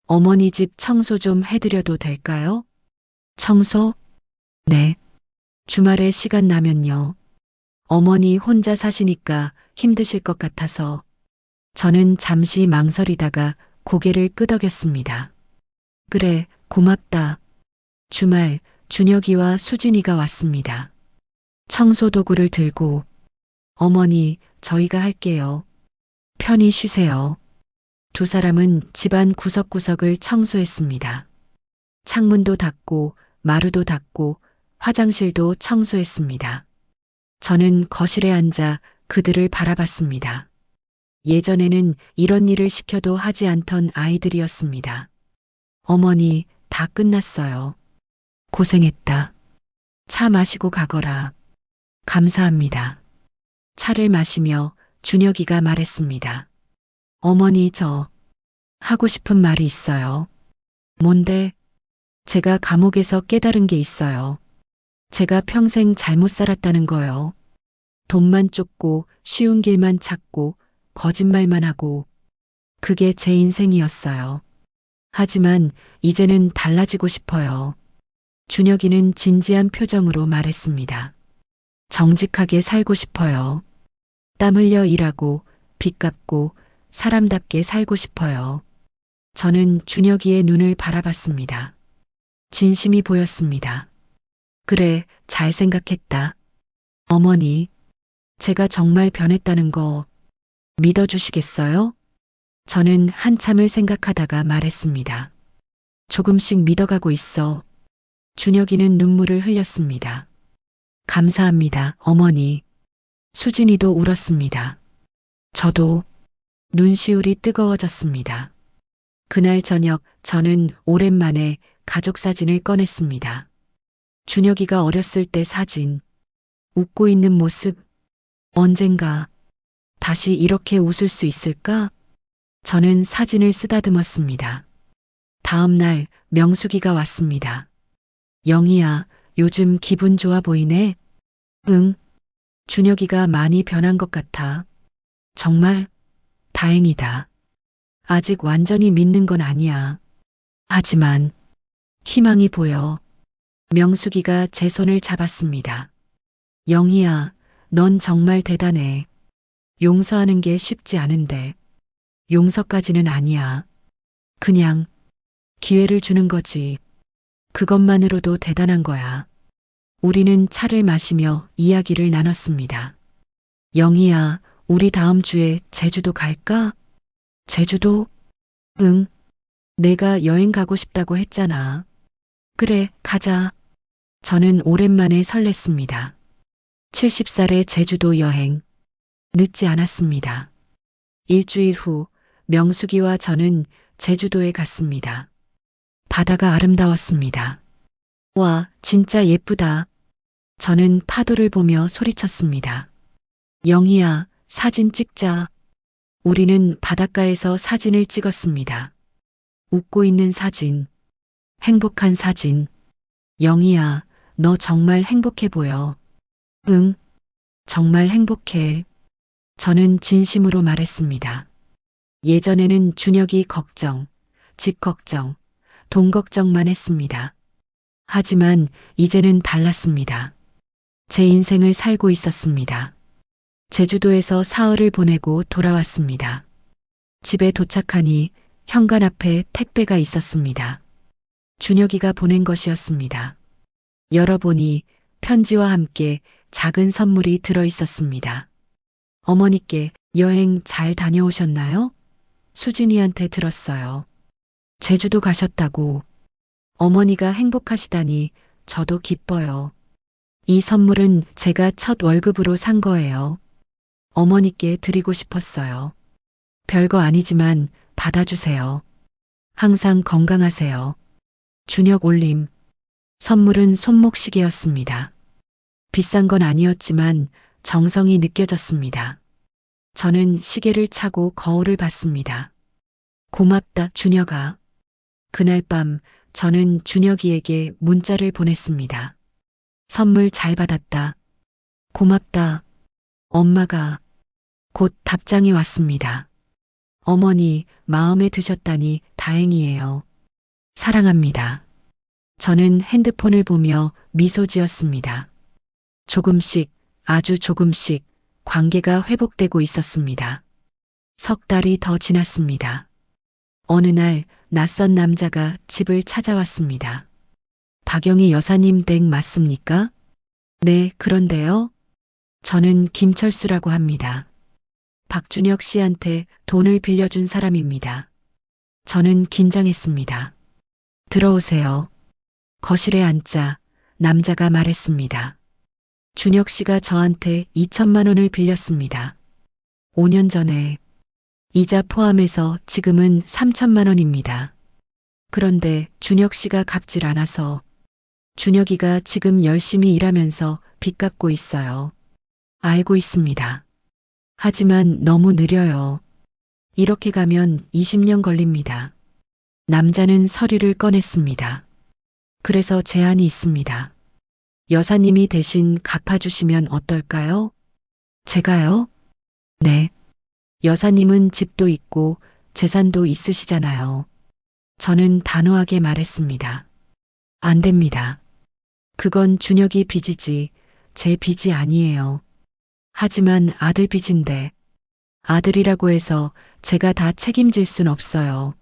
어머니 집 청소 좀 해드려도 될까요? 청소? 네. 주말에 시간 나면요. 어머니 혼자 사시니까 힘드실 것 같아서. 저는 잠시 망설이다가 고개를 끄덕였습니다. 그래, 고맙다. 주말 준혁이와 수진이가 왔습니다. 청소 도구를 들고 어머니, 저희가 할게요. 편히 쉬세요. 두 사람은 집안 구석구석을 청소했습니다. 창문도 닫고 마루도 닫고 화장실도 청소했습니다. 저는 거실에 앉아 그들을 바라봤습니다. 예전에는 이런 일을 시켜도 하지 않던 아이들이었습니다. 어머니, 다 끝났어요. 고생했다. 차 마시고 가거라. 감사합니다. 차를 마시며 준혁이가 말했습니다. 어머니, 저 하고 싶은 말이 있어요. 뭔데? 제가 감옥에서 깨달은 게 있어요. 제가 평생 잘못 살았다는 거요. 돈만 쫓고 쉬운 길만 찾고 거짓말만 하고 그게 제 인생이었어요. 하지만 이제는 달라지고 싶어요. 준혁이는 진지한 표정으로 말했습니다. 정직하게 살고 싶어요. 땀 흘려 일하고 빚 갚고 사람답게 살고 싶어요. 저는 준혁이의 눈을 바라봤습니다. 진심이 보였습니다. 그래, 잘 생각했다. 어머니, 제가 정말 변했다는 거 믿어주시겠어요? 저는 한참을 생각하다가 말했습니다. 조금씩 믿어가고 있어. 준혁이는 눈물을 흘렸습니다. 감사합니다, 어머니. 수진이도 울었습니다. 저도 눈시울이 뜨거워졌습니다. 그날 저녁 저는 오랜만에 가족 사진을 꺼냈습니다. 준혁이가 어렸을 때 사진, 웃고 있는 모습, 언젠가 다시 이렇게 웃을 수 있을까? 저는 사진을 쓰다듬었습니다. 다음 날 명숙이가 왔습니다. 영희야, 요즘 기분 좋아 보이네? 응. 준혁이가 많이 변한 것 같아. 정말 다행이다. 아직 완전히 믿는 건 아니야. 하지만 희망이 보여. 명숙이가 제 손을 잡았습니다. 영희야, 넌 정말 대단해. 용서하는 게 쉽지 않은데. 용서까지는 아니야. 그냥 기회를 주는 거지. 그것만으로도 대단한 거야. 우리는 차를 마시며 이야기를 나눴습니다. 영희야, 우리 다음 주에 제주도 갈까? 제주도? 응. 내가 여행 가고 싶다고 했잖아. 그래, 가자. 저는 오랜만에 설렜습니다. 70살의 제주도 여행. 늦지 않았습니다. 일주일 후 명숙이와 저는 제주도에 갔습니다. 바다가 아름다웠습니다. 와, 진짜 예쁘다. 저는 파도를 보며 소리쳤습니다. 영희야, 사진 찍자. 우리는 바닷가에서 사진을 찍었습니다. 웃고 있는 사진, 행복한 사진. 영희야, 너 정말 행복해 보여. 응, 정말 행복해. 저는 진심으로 말했습니다. 예전에는 준혁이 걱정, 집 걱정, 돈 걱정만 했습니다. 하지만 이제는 달랐습니다. 제 인생을 살고 있었습니다. 제주도에서 사흘을 보내고 돌아왔습니다. 집에 도착하니 현관 앞에 택배가 있었습니다. 준혁이가 보낸 것이었습니다. 열어보니 편지와 함께 작은 선물이 들어 있었습니다. 어머니께 여행 잘 다녀오셨나요? 수진이한테 들었어요. 제주도 가셨다고. 어머니가 행복하시다니 저도 기뻐요. 이 선물은 제가 첫 월급으로 산 거예요. 어머니께 드리고 싶었어요. 별거 아니지만 받아주세요. 항상 건강하세요. 준혁 올림. 선물은 손목시계였습니다. 비싼 건 아니었지만 정성이 느껴졌습니다. 저는 시계를 차고 거울을 봤습니다. 고맙다, 준혁아. 그날 밤 저는 준혁이에게 문자를 보냈습니다. 선물 잘 받았다. 고맙다. 엄마가. 곧 답장이 왔습니다. 어머니, 마음에 드셨다니 다행이에요. 사랑합니다. 저는 핸드폰을 보며 미소 지었습니다. 조금씩, 아주 조금씩 관계가 회복되고 있었습니다. 석 달이 더 지났습니다. 어느 날 낯선 남자가 집을 찾아왔습니다. 박영희 여사님 댁 맞습니까? 네, 그런데요. 저는 김철수라고 합니다. 박준혁 씨한테 돈을 빌려준 사람입니다. 저는 긴장했습니다. 들어오세요. 거실에 앉자 남자가 말했습니다. 준혁 씨가 저한테 2천만 원을 빌렸습니다. 5년 전에. 이자 포함해서 지금은 3천만 원입니다. 그런데 준혁 씨가 갚질 않아서 준혁이가 지금 열심히 일하면서 빚 갚고 있어요. 알고 있습니다. 하지만 너무 느려요. 이렇게 가면 20년 걸립니다. 남자는 서류를 꺼냈습니다. 그래서 제안이 있습니다. 여사님이 대신 갚아주시면 어떨까요? 제가요? 네. 여사님은 집도 있고 재산도 있으시잖아요. 저는 단호하게 말했습니다. 안 됩니다. 그건 준혁이 빚이지 제 빚이 아니에요. 하지만 아들 빚인데 아들이라고 해서 제가 다 책임질 순 없어요.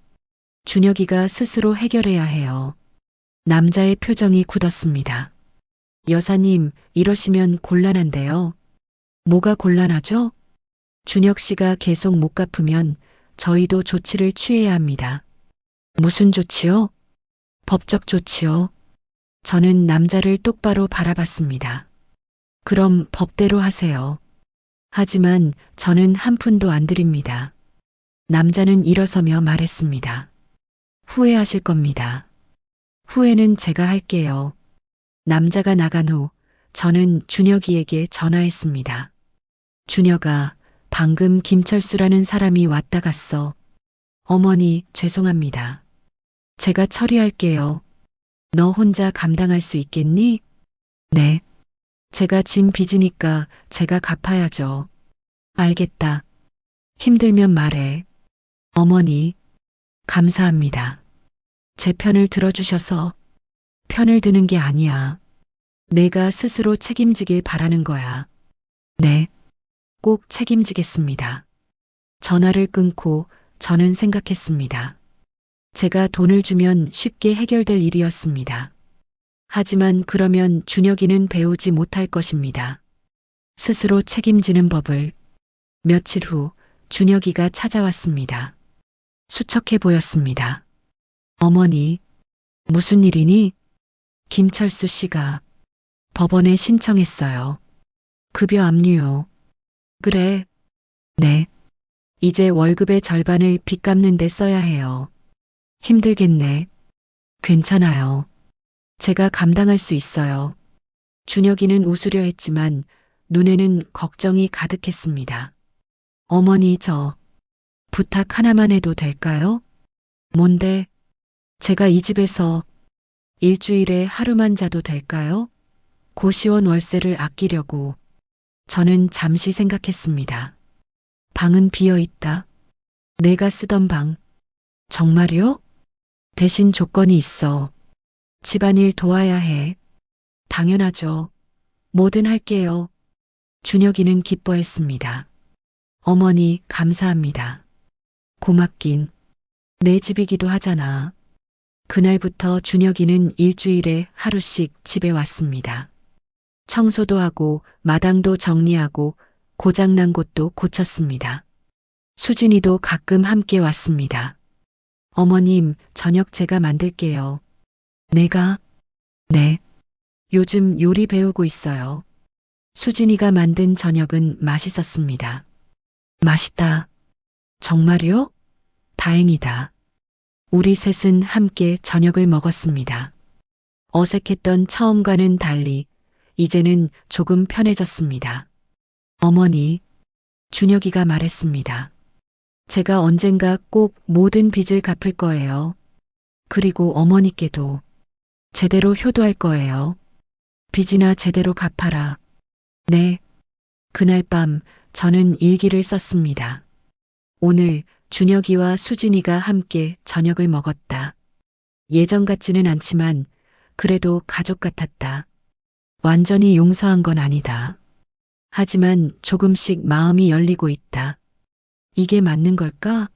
준혁이가 스스로 해결해야 해요. 남자의 표정이 굳었습니다. 여사님, 이러시면 곤란한데요. 뭐가 곤란하죠? 준혁 씨가 계속 못 갚으면 저희도 조치를 취해야 합니다. 무슨 조치요? 법적 조치요. 저는 남자를 똑바로 바라봤습니다. 그럼 법대로 하세요. 하지만 저는 한 푼도 안 드립니다. 남자는 일어서며 말했습니다. 후회하실 겁니다. 후회는 제가 할게요. 남자가 나간 후 저는 준혁이에게 전화했습니다. 준혁아, 방금 김철수라는 사람이 왔다 갔어. 어머니, 죄송합니다. 제가 처리할게요. 너 혼자 감당할 수 있겠니? 네. 제가 진 빚이니까 제가 갚아야죠. 알겠다. 힘들면 말해. 어머니, 감사합니다. 제 편을 들어주셔서 편을 드는 게 아니야. 내가 스스로 책임지길 바라는 거야. 네, 꼭 책임지겠습니다. 전화를 끊고 저는 생각했습니다. 제가 돈을 주면 쉽게 해결될 일이었습니다. 하지만 그러면 준혁이는 배우지 못할 것입니다. 스스로 책임지는 법을. 며칠 후 준혁이가 찾아왔습니다. 수척해 보였습니다. 어머니, 무슨 일이니? 김철수 씨가 법원에 신청했어요. 급여 압류요. 그래. 네. 이제 월급의 절반을 빚 갚는 데 써야 해요. 힘들겠네. 괜찮아요. 제가 감당할 수 있어요. 준혁이는 웃으려 했지만 눈에는 걱정이 가득했습니다. 어머니, 저 부탁 하나만 해도 될까요? 뭔데? 제가 이 집에서 일주일에 하루만 자도 될까요? 고시원 월세를 아끼려고. 저는 잠시 생각했습니다. 방은 비어 있다. 내가 쓰던 방. 정말요? 대신 조건이 있어. 집안일 도와야 해. 당연하죠. 뭐든 할게요. 준혁이는 기뻐했습니다. 어머니, 감사합니다. 고맙긴. 내 집이기도 하잖아. 그날부터 준혁이는 일주일에 하루씩 집에 왔습니다. 청소도 하고 마당도 정리하고 고장난 곳도 고쳤습니다. 수진이도 가끔 함께 왔습니다. 어머님, 저녁 제가 만들게요. 내가? 네. 요즘 요리 배우고 있어요. 수진이가 만든 저녁은 맛있었습니다. 맛있다. 정말요? 다행이다. 우리 셋은 함께 저녁을 먹었습니다. 어색했던 처음과는 달리 이제는 조금 편해졌습니다. 어머니, 준혁이가 말했습니다. 제가 언젠가 꼭 모든 빚을 갚을 거예요. 그리고 어머니께도 제대로 효도할 거예요. 빚이나 제대로 갚아라. 네. 그날 밤 저는 일기를 썼습니다. 오늘 준혁이와 수진이가 함께 저녁을 먹었다. 예전 같지는 않지만 그래도 가족 같았다. 완전히 용서한 건 아니다. 하지만 조금씩 마음이 열리고 있다. 이게 맞는 걸까?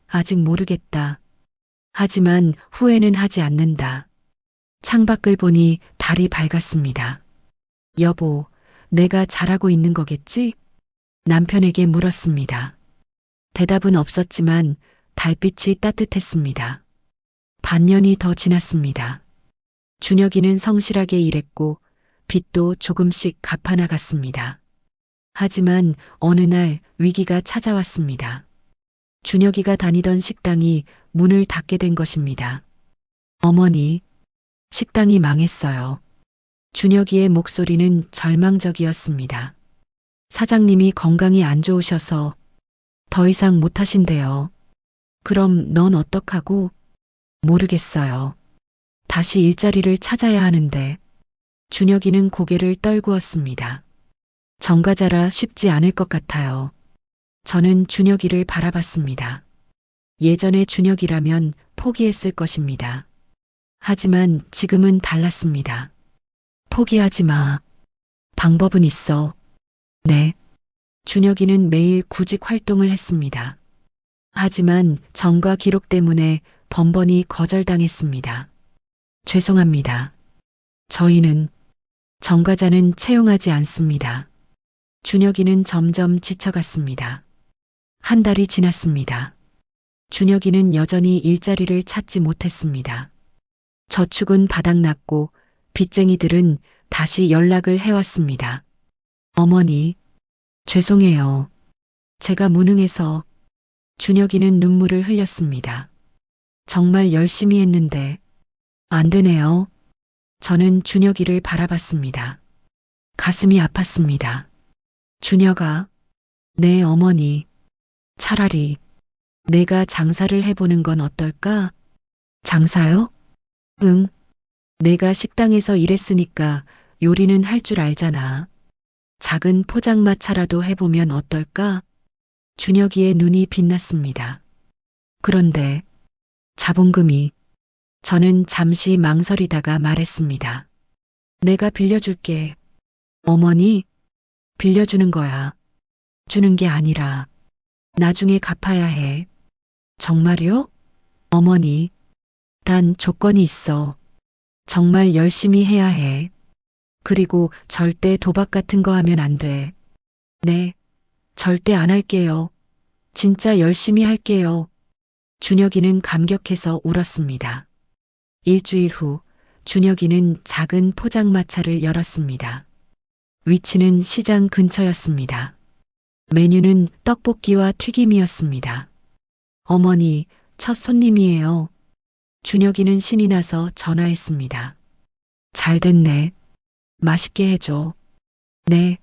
아직 모르겠다. 하지만 후회는 하지 않는다. 창밖을 보니 달이 밝았습니다. 여보, 내가 잘하고 있는 거겠지? 남편에게 물었습니다. 대답은 없었지만 달빛이 따뜻했습니다. 반년이 더 지났습니다. 준혁이는 성실하게 일했고 빚도 조금씩 갚아나갔습니다. 하지만 어느 날 위기가 찾아왔습니다. 준혁이가 다니던 식당이 문을 닫게 된 것입니다. 어머니, 식당이 망했어요. 준혁이의 목소리는 절망적이었습니다. 사장님이 건강이 안 좋으셔서 더 이상 못 하신대요. 그럼 넌 어떡하고? 모르겠어요. 다시 일자리를 찾아야 하는데. 준혁이는 고개를 떨구었습니다. 정과자라 쉽지 않을 것 같아요. 저는 준혁이를 바라봤습니다. 예전의 준혁이라면 포기했을 것입니다. 하지만 지금은 달랐습니다. 포기하지 마. 방법은 있어. 네. 준혁이는 매일 구직 활동을 했습니다. 하지만 정과 기록 때문에 번번이 거절당했습니다. 죄송합니다. 저희는 정과자는 채용하지 않습니다. 준혁이는 점점 지쳐갔습니다. 한 달이 지났습니다. 준혁이는 여전히 일자리를 찾지 못했습니다. 저축은 바닥났고 빚쟁이들은 다시 연락을 해왔습니다. 어머니, 죄송해요. 제가 무능해서. 준혁이는 눈물을 흘렸습니다. 정말 열심히 했는데 안 되네요. 저는 준혁이를 바라봤습니다. 가슴이 아팠습니다. 준혁아, 네 어머니. 차라리 내가 장사를 해보는 건 어떨까? 장사요? 응. 내가 식당에서 일했으니까 요리는 할 줄 알잖아. 작은 포장마차라도 해보면 어떨까? 준혁이의 눈이 빛났습니다. 그런데 자본금이. 저는 잠시 망설이다가 말했습니다. 내가 빌려줄게. 어머니, 빌려주는 거야. 주는 게 아니라 나중에 갚아야 해. 정말요? 어머니, 단 조건이 있어. 정말 열심히 해야 해. 그리고 절대 도박 같은 거 하면 안 돼. 네, 절대 안 할게요. 진짜 열심히 할게요. 준혁이는 감격해서 울었습니다. 일주일 후 준혁이는 작은 포장마차를 열었습니다. 위치는 시장 근처였습니다. 메뉴는 떡볶이와 튀김이었습니다. 어머니, 첫 손님이에요. 준혁이는 신이 나서 전화했습니다. 잘 됐네. 맛있게 해줘. 네.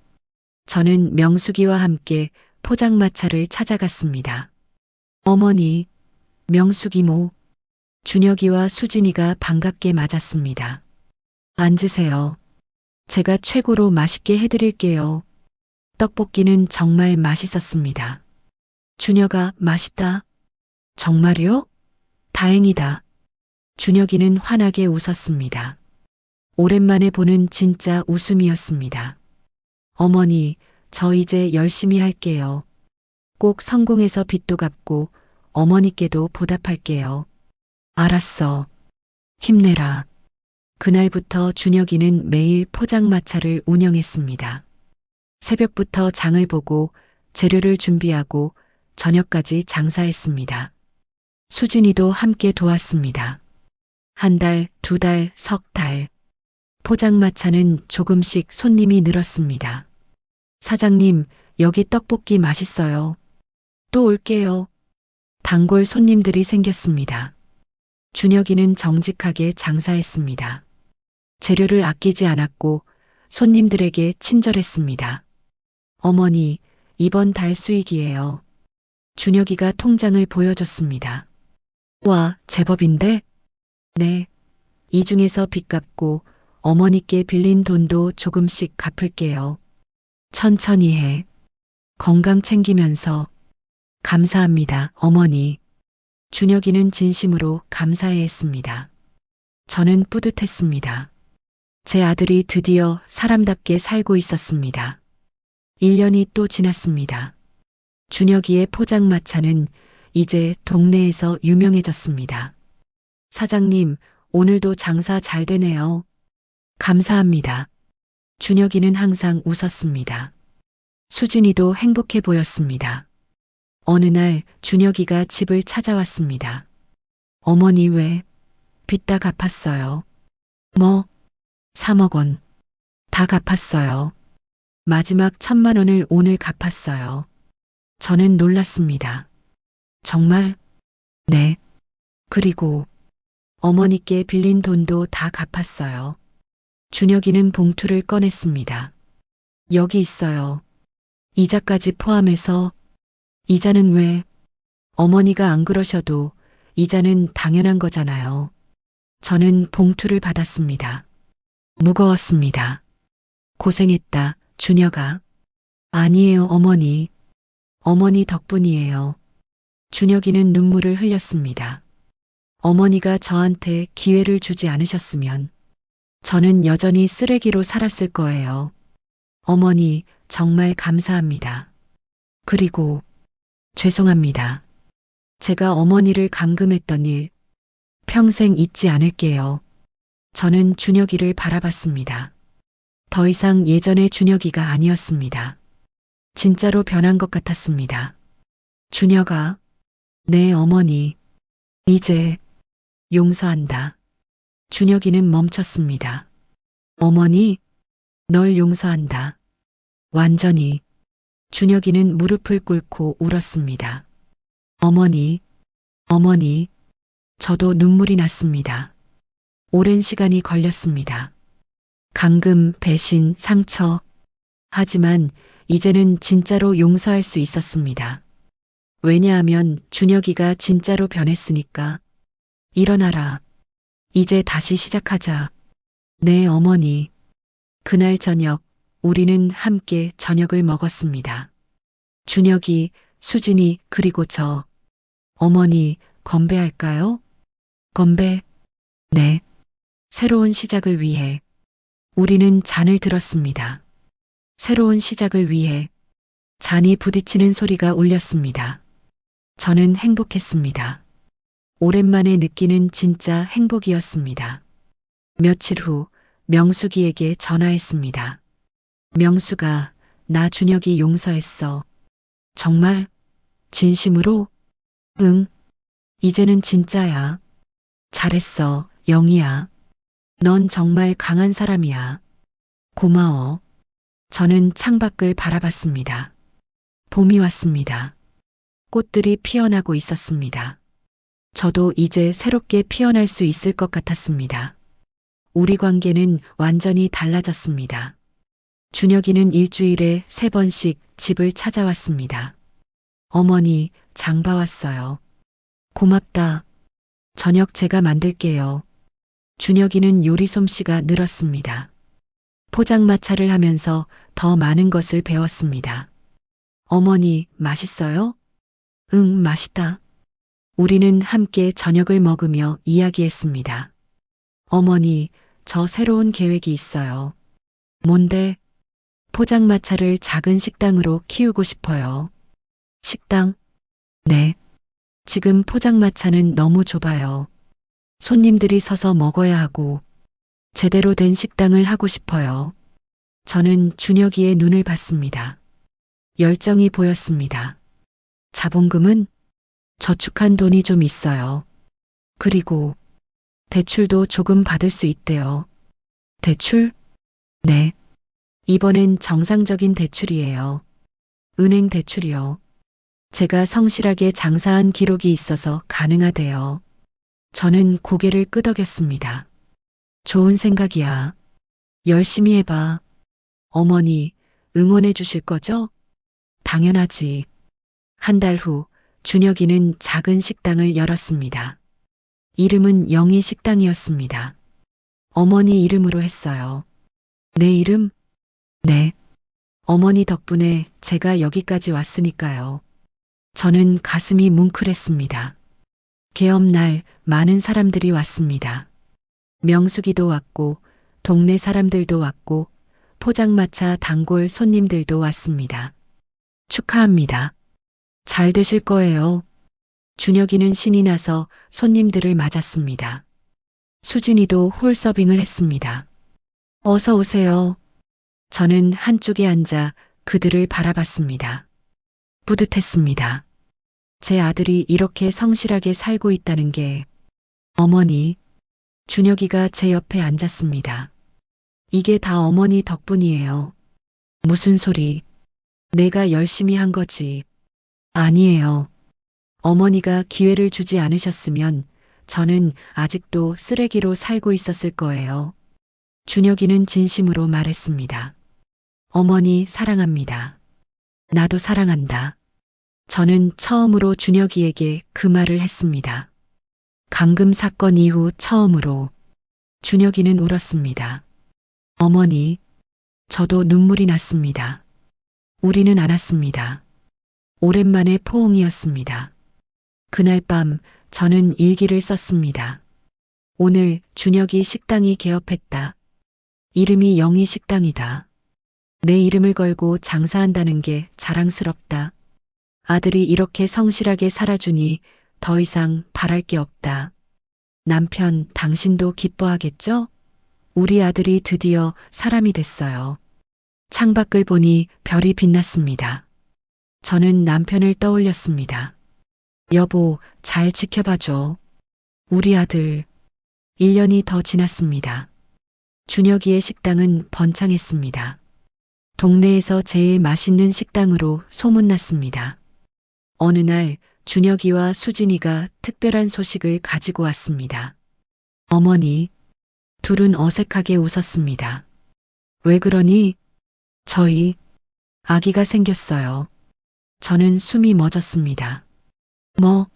저는 명숙이와 함께 포장마차를 찾아갔습니다. 어머니, 명숙 이모. 준혁이와 수진이가 반갑게 맞았습니다. 앉으세요. 제가 최고로 맛있게 해드릴게요. 떡볶이는 정말 맛있었습니다. 준혁아, 맛있다. 정말요? 다행이다. 준혁이는 환하게 웃었습니다. 오랜만에 보는 진짜 웃음이었습니다. 어머니, 저 이제 열심히 할게요. 꼭 성공해서 빚도 갚고 어머니께도 보답할게요. 알았어. 힘내라. 그날부터 준혁이는 매일 포장마차를 운영했습니다. 새벽부터 장을 보고 재료를 준비하고 저녁까지 장사했습니다. 수진이도 함께 도왔습니다. 한 달, 두 달, 석 달. 포장마차는 조금씩 손님이 늘었습니다. 사장님, 여기 떡볶이 맛있어요. 또 올게요. 단골 손님들이 생겼습니다. 준혁이는 정직하게 장사했습니다. 재료를 아끼지 않았고 손님들에게 친절했습니다. 어머니, 이번 달 수익이에요. 준혁이가 통장을 보여줬습니다. 와, 제법인데? 네. 이 중에서 빚 갚고 어머니께 빌린 돈도 조금씩 갚을게요. 천천히 해. 건강 챙기면서. 감사합니다, 어머니. 준혁이는 진심으로 감사해 했습니다. 저는 뿌듯했습니다. 제 아들이 드디어 사람답게 살고 있었습니다. 1년이 또 지났습니다. 준혁이의 포장마차는 이제 동네에서 유명해졌습니다. 사장님, 오늘도 장사 잘 되네요. 감사합니다. 준혁이는 항상 웃었습니다. 수진이도 행복해 보였습니다. 어느 날 준혁이가 집을 찾아왔습니다. 어머니 왜? 빚 다 갚았어요. 뭐? 3억 원. 다 갚았어요. 마지막 1,000만 원을 오늘 갚았어요. 저는 놀랐습니다. 정말? 네. 그리고 어머니께 빌린 돈도 다 갚았어요. 준혁이는 봉투를 꺼냈습니다. 여기 있어요. 이자까지 포함해서. 이자는 왜? 어머니가 안 그러셔도 이자는 당연한 거잖아요. 저는 봉투를 받았습니다. 무거웠습니다. 고생했다, 준혁아. 아니에요, 어머니. 어머니 덕분이에요. 준혁이는 눈물을 흘렸습니다. 어머니가 저한테 기회를 주지 않으셨으면 저는 여전히 쓰레기로 살았을 거예요. 어머니, 정말 감사합니다. 그리고 죄송합니다. 제가 어머니를 감금했던 일 평생 잊지 않을게요. 저는 준혁이를 바라봤습니다. 더 이상 예전의 준혁이가 아니었습니다. 진짜로 변한 것 같았습니다. 준혁아, 네, 어머니. 이제 용서한다. 준혁이는 멈췄습니다. 어머니, 널 용서한다. 완전히. 준혁이는 무릎을 꿇고 울었습니다. 어머니, 어머니, 저도 눈물이 났습니다. 오랜 시간이 걸렸습니다. 감금, 배신, 상처. 하지만 이제는 진짜로 용서할 수 있었습니다. 왜냐하면 준혁이가 진짜로 변했으니까. 일어나라. 이제 다시 시작하자. 네, 어머니. 그날 저녁, 우리는 함께 저녁을 먹었습니다. 준혁이, 수진이, 그리고 저. 어머니, 건배할까요? 건배. 네. 새로운 시작을 위해. 우리는 잔을 들었습니다. 새로운 시작을 위해. 잔이 부딪히는 소리가 울렸습니다. 저는 행복했습니다. 오랜만에 느끼는 진짜 행복이었습니다. 며칠 후 명숙이에게 전화했습니다. 명숙아, 나 준혁이 용서했어. 정말? 진심으로? 응. 이제는 진짜야. 잘했어, 영희야. 넌 정말 강한 사람이야. 고마워. 저는 창밖을 바라봤습니다. 봄이 왔습니다. 꽃들이 피어나고 있었습니다. 저도 이제 새롭게 피어날 수 있을 것 같았습니다. 우리 관계는 완전히 달라졌습니다. 준혁이는 일주일에 3번씩 집을 찾아왔습니다. 어머니, 장 봐왔어요. 고맙다. 저녁 제가 만들게요. 준혁이는 요리 솜씨가 늘었습니다. 포장마차를 하면서 더 많은 것을 배웠습니다. 어머니, 맛있어요? 응, 맛있다. 우리는 함께 저녁을 먹으며 이야기했습니다. 어머니, 저 새로운 계획이 있어요. 뭔데? 포장마차를 작은 식당으로 키우고 싶어요. 식당? 네. 지금 포장마차는 너무 좁아요. 손님들이 서서 먹어야 하고 제대로 된 식당을 하고 싶어요. 저는 준혁이의 눈을 봤습니다. 열정이 보였습니다. 자본금은? 저축한 돈이 좀 있어요. 그리고 대출도 조금 받을 수 있대요. 대출? 네. 이번엔 정상적인 대출이에요. 은행 대출이요. 제가 성실하게 장사한 기록이 있어서 가능하대요. 저는 고개를 끄덕였습니다. 좋은 생각이야. 열심히 해봐. 어머니, 응원해 주실 거죠? 당연하지. 한 달 후, 준혁이는 작은 식당을 열었습니다. 이름은 영희 식당이었습니다. 어머니 이름으로 했어요. 내 이름? 네. 어머니 덕분에 제가 여기까지 왔으니까요. 저는 가슴이 뭉클했습니다. 개업날 많은 사람들이 왔습니다. 명숙이도 왔고, 동네 사람들도 왔고, 포장마차 단골 손님들도 왔습니다. 축하합니다. 잘 되실 거예요. 준혁이는 신이 나서 손님들을 맞았습니다. 수진이도 홀서빙을 했습니다. 어서 오세요. 저는 한쪽에 앉아 그들을 바라봤습니다. 뿌듯했습니다. 제 아들이 이렇게 성실하게 살고 있다는 게. 어머니, 준혁이가 제 옆에 앉았습니다. 이게 다 어머니 덕분이에요. 무슨 소리? 내가 열심히 한 거지. 아니에요. 어머니가 기회를 주지 않으셨으면 저는 아직도 쓰레기로 살고 있었을 거예요. 준혁이는 진심으로 말했습니다. 어머니 사랑합니다. 나도 사랑한다. 저는 처음으로 준혁이에게 그 말을 했습니다. 감금 사건 이후 처음으로. 준혁이는 울었습니다. 어머니, 저도 눈물이 났습니다. 우리는 알았습니다. 오랜만에 포옹이었습니다. 그날 밤 저는 일기를 썼습니다. 오늘 준혁이 식당이 개업했다. 이름이 영희 식당이다. 내 이름을 걸고 장사한다는 게 자랑스럽다. 아들이 이렇게 성실하게 살아주니 더 이상 바랄 게 없다. 남편, 당신도 기뻐하겠죠? 우리 아들이 드디어 사람이 됐어요. 창밖을 보니 별이 빛났습니다. 저는 남편을 떠올렸습니다. 여보, 잘 지켜봐줘. 우리 아들. 1년이 더 지났습니다. 준혁이의 식당은 번창했습니다. 동네에서 제일 맛있는 식당으로 소문났습니다. 어느 날 준혁이와 수진이가 특별한 소식을 가지고 왔습니다. 어머니, 둘은 어색하게 웃었습니다. 왜 그러니? 저희 아기가 생겼어요. 저는 숨이 멎었습니다. 뭐?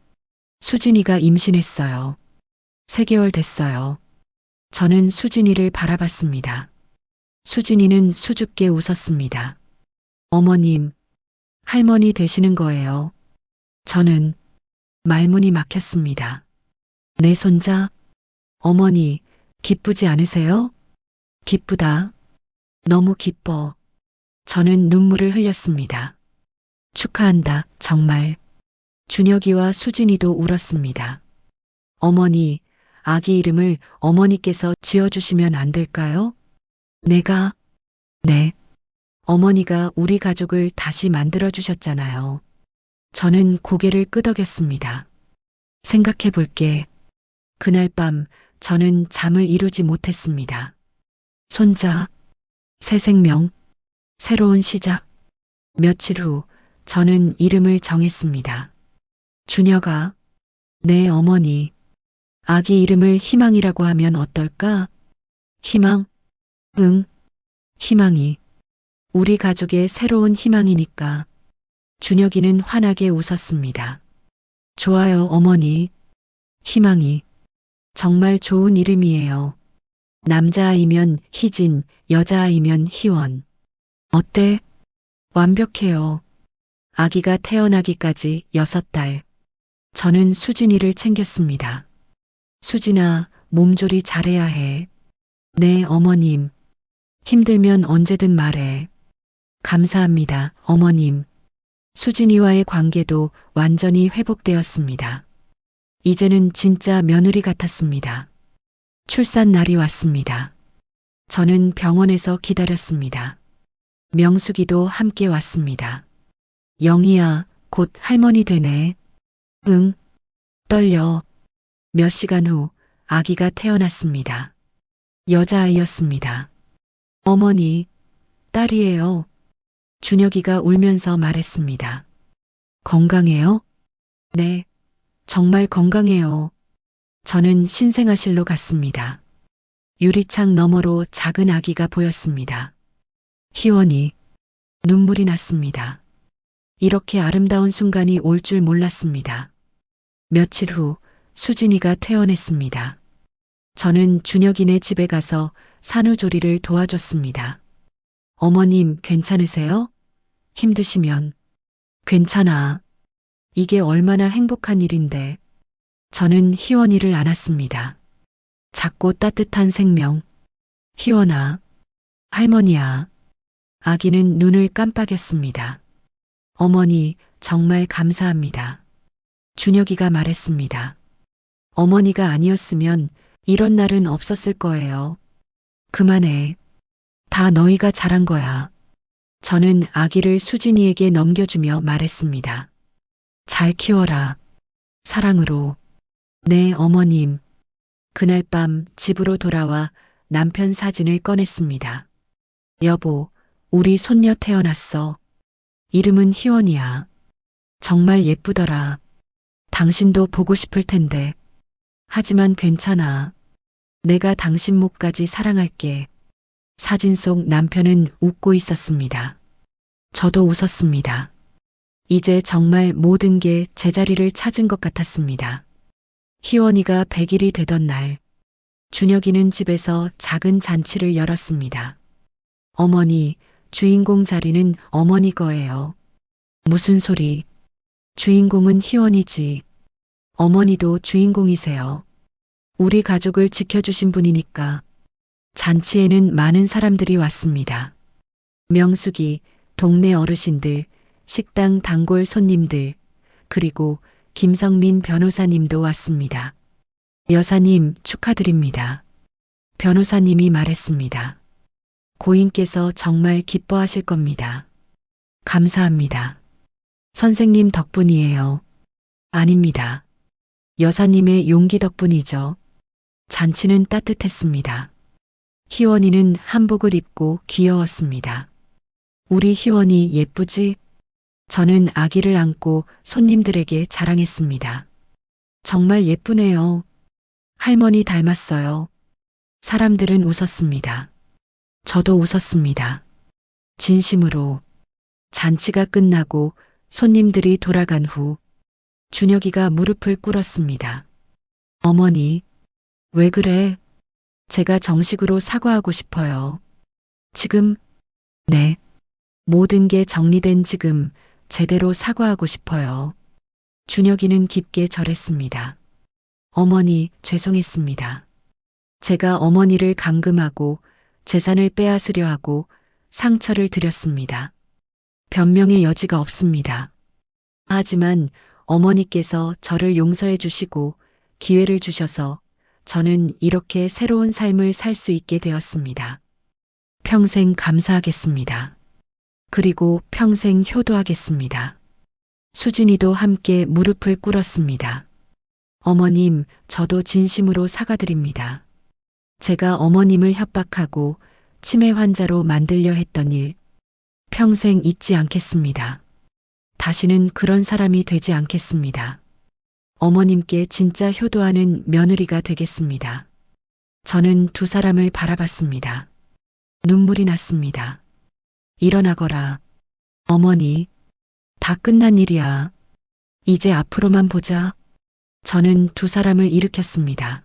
수진이가 임신했어요. 3개월 됐어요. 저는 수진이를 바라봤습니다. 수진이는 수줍게 웃었습니다. 어머님, 할머니 되시는 거예요. 저는 말문이 막혔습니다. 내 손자? 어머니, 기쁘지 않으세요? 기쁘다. 너무 기뻐. 저는 눈물을 흘렸습니다. 축하한다, 정말. 준혁이와 수진이도 울었습니다. 어머니, 아기 이름을 어머니께서 지어주시면 안 될까요? 내가? 네. 어머니가 우리 가족을 다시 만들어주셨잖아요. 저는 고개를 끄덕였습니다. 생각해 볼게. 그날 밤 저는 잠을 이루지 못했습니다. 손자, 새 생명, 새로운 시작. 며칠 후 저는 이름을 정했습니다. 준혁아, 내 어머니. 아기 이름을 희망이라고 하면 어떨까? 희망? 응, 희망이. 우리 가족의 새로운 희망이니까. 준혁이는 환하게 웃었습니다. 좋아요, 어머니. 희망이. 정말 좋은 이름이에요. 남자아이면 희진, 여자아이면 희원. 어때? 완벽해요. 아기가 태어나기까지 6달. 저는 수진이를 챙겼습니다. 수진아, 몸조리 잘해야 해. 네, 어머님. 힘들면 언제든 말해. 감사합니다, 어머님. 수진이와의 관계도 완전히 회복되었습니다. 이제는 진짜 며느리 같았습니다. 출산 날이 왔습니다. 저는 병원에서 기다렸습니다. 명숙이도 함께 왔습니다. 영희야, 곧 할머니 되네. 응, 떨려. 몇 시간 후 아기가 태어났습니다. 여자아이였습니다. 어머니, 딸이에요. 준혁이가 울면서 말했습니다. 건강해요? 네, 정말 건강해요. 저는 신생아실로 갔습니다. 유리창 너머로 작은 아기가 보였습니다. 희원이. 눈물이 났습니다. 이렇게 아름다운 순간이 올 줄 몰랐습니다. 며칠 후 수진이가 퇴원했습니다. 저는 준혁이네 집에 가서 산후조리를 도와줬습니다. 어머님, 괜찮으세요? 힘드시면. 괜찮아. 이게 얼마나 행복한 일인데. 저는 희원이를 안았습니다. 작고 따뜻한 생명. 희원아. 할머니야. 아기는 눈을 깜빡였습니다. 어머니, 정말 감사합니다. 준혁이가 말했습니다. 어머니가 아니었으면 이런 날은 없었을 거예요. 그만해. 다 너희가 잘한 거야. 저는 아기를 수진이에게 넘겨주며 말했습니다. 잘 키워라. 사랑으로. 네, 어머님. 그날 밤 집으로 돌아와 남편 사진을 꺼냈습니다. 여보, 우리 손녀 태어났어. 이름은 희원이야. 정말 예쁘더라. 당신도 보고 싶을 텐데. 하지만 괜찮아. 내가 당신 목까지 사랑할게. 사진 속 남편은 웃고 있었습니다. 저도 웃었습니다. 이제 정말 모든 게 제자리를 찾은 것 같았습니다. 희원이가 100일이 되던 날, 준혁이는 집에서 작은 잔치를 열었습니다. 어머니, 주인공 자리는 어머니 거예요. 무슨 소리? 주인공은 희원이지. 어머니도 주인공이세요. 우리 가족을 지켜주신 분이니까. 잔치에는 많은 사람들이 왔습니다. 명숙이, 동네 어르신들, 식당 단골 손님들, 그리고 김성민 변호사님도 왔습니다. 여사님, 축하드립니다. 변호사님이 말했습니다. 고인께서 정말 기뻐하실 겁니다. 감사합니다. 선생님 덕분이에요. 아닙니다. 여사님의 용기 덕분이죠. 잔치는 따뜻했습니다. 희원이는 한복을 입고 귀여웠습니다. 우리 희원이 예쁘지? 저는 아기를 안고 손님들에게 자랑했습니다. 정말 예쁘네요. 할머니 닮았어요. 사람들은 웃었습니다. 저도 웃었습니다. 진심으로. 잔치가 끝나고 손님들이 돌아간 후 준혁이가 무릎을 꿇었습니다. 어머니, 왜 그래? 제가 정식으로 사과하고 싶어요. 지금, 네. 모든 게 정리된 지금 제대로 사과하고 싶어요. 준혁이는 깊게 절했습니다. 어머니, 죄송했습니다. 제가 어머니를 감금하고 재산을 빼앗으려 하고 상처를 드렸습니다. 변명의 여지가 없습니다. 하지만 어머니께서 저를 용서해 주시고 기회를 주셔서 저는 이렇게 새로운 삶을 살 수 있게 되었습니다. 평생 감사하겠습니다. 그리고 평생 효도하겠습니다. 수진이도 함께 무릎을 꿇었습니다. 어머님, 저도 진심으로 사과드립니다. 제가 어머님을 협박하고 치매 환자로 만들려 했던 일, 평생 잊지 않겠습니다. 다시는 그런 사람이 되지 않겠습니다. 어머님께 진짜 효도하는 며느리가 되겠습니다. 저는 두 사람을 바라봤습니다. 눈물이 났습니다. 일어나거라. 어머니, 다 끝난 일이야. 이제 앞으로만 보자. 저는 두 사람을 일으켰습니다.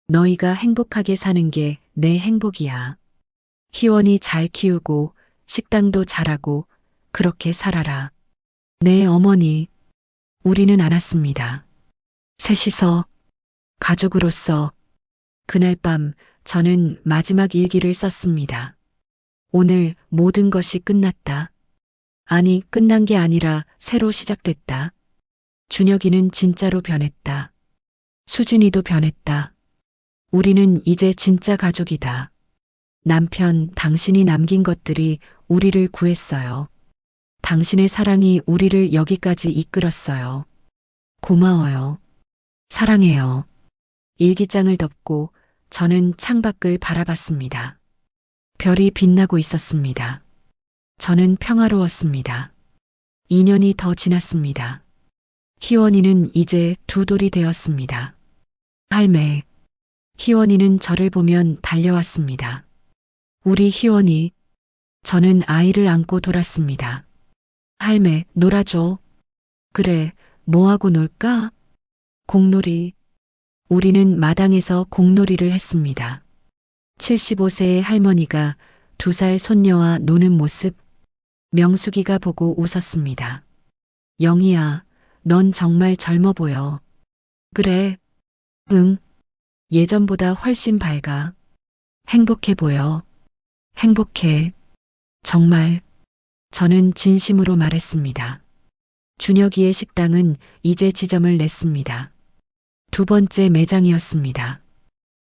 너희가 행복하게 사는 게 내 행복이야. 희원이 잘 키우고 식당도 잘하고 그렇게 살아라. 네, 어머니. 우리는 알았습니다. 셋이서 가족으로서 그날 밤 저는 마지막 일기를 썼습니다. 오늘 모든 것이 끝났다. 아니, 끝난 게 아니라 새로 시작됐다. 준혁이는 진짜로 변했다. 수진이도 변했다. 우리는 이제 진짜 가족이다. 남편, 당신이 남긴 것들이 우리를 구했어요. 당신의 사랑이 우리를 여기까지 이끌었어요. 고마워요. 사랑해요. 일기장을 덮고 저는 창밖을 바라봤습니다. 별이 빛나고 있었습니다. 저는 평화로웠습니다. 2년이 더 지났습니다. 희원이는 이제 두 돌이 되었습니다. 할매. 희원이는 저를 보면 달려왔습니다. 우리 희원이. 저는 아이를 안고 돌았습니다. 할매, 놀아줘. 그래, 뭐하고 놀까? 공놀이. 우리는 마당에서 공놀이를 했습니다. 75세의 할머니가 2살 손녀와 노는 모습, 명숙이가 보고 웃었습니다. 영희야, 넌 정말 젊어 보여. 그래. 응. 예전보다 훨씬 밝아. 행복해 보여. 행복해. 정말. 저는 진심으로 말했습니다. 준혁이의 식당은 이제 지점을 냈습니다. 두 번째 매장이었습니다.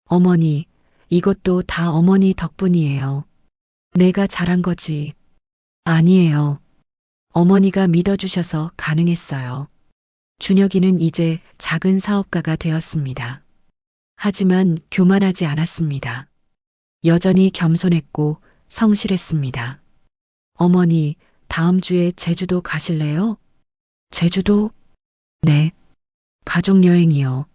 어머니, 이것도 다 어머니 덕분이에요. 내가 잘한 거지. 아니에요. 어머니가 믿어주셔서 가능했어요. 준혁이는 이제 작은 사업가가 되었습니다. 하지만 교만하지 않았습니다. 여전히 겸손했고 성실했습니다. 어머니, 다음 주에 제주도 가실래요? 제주도? 네. 가족여행이요.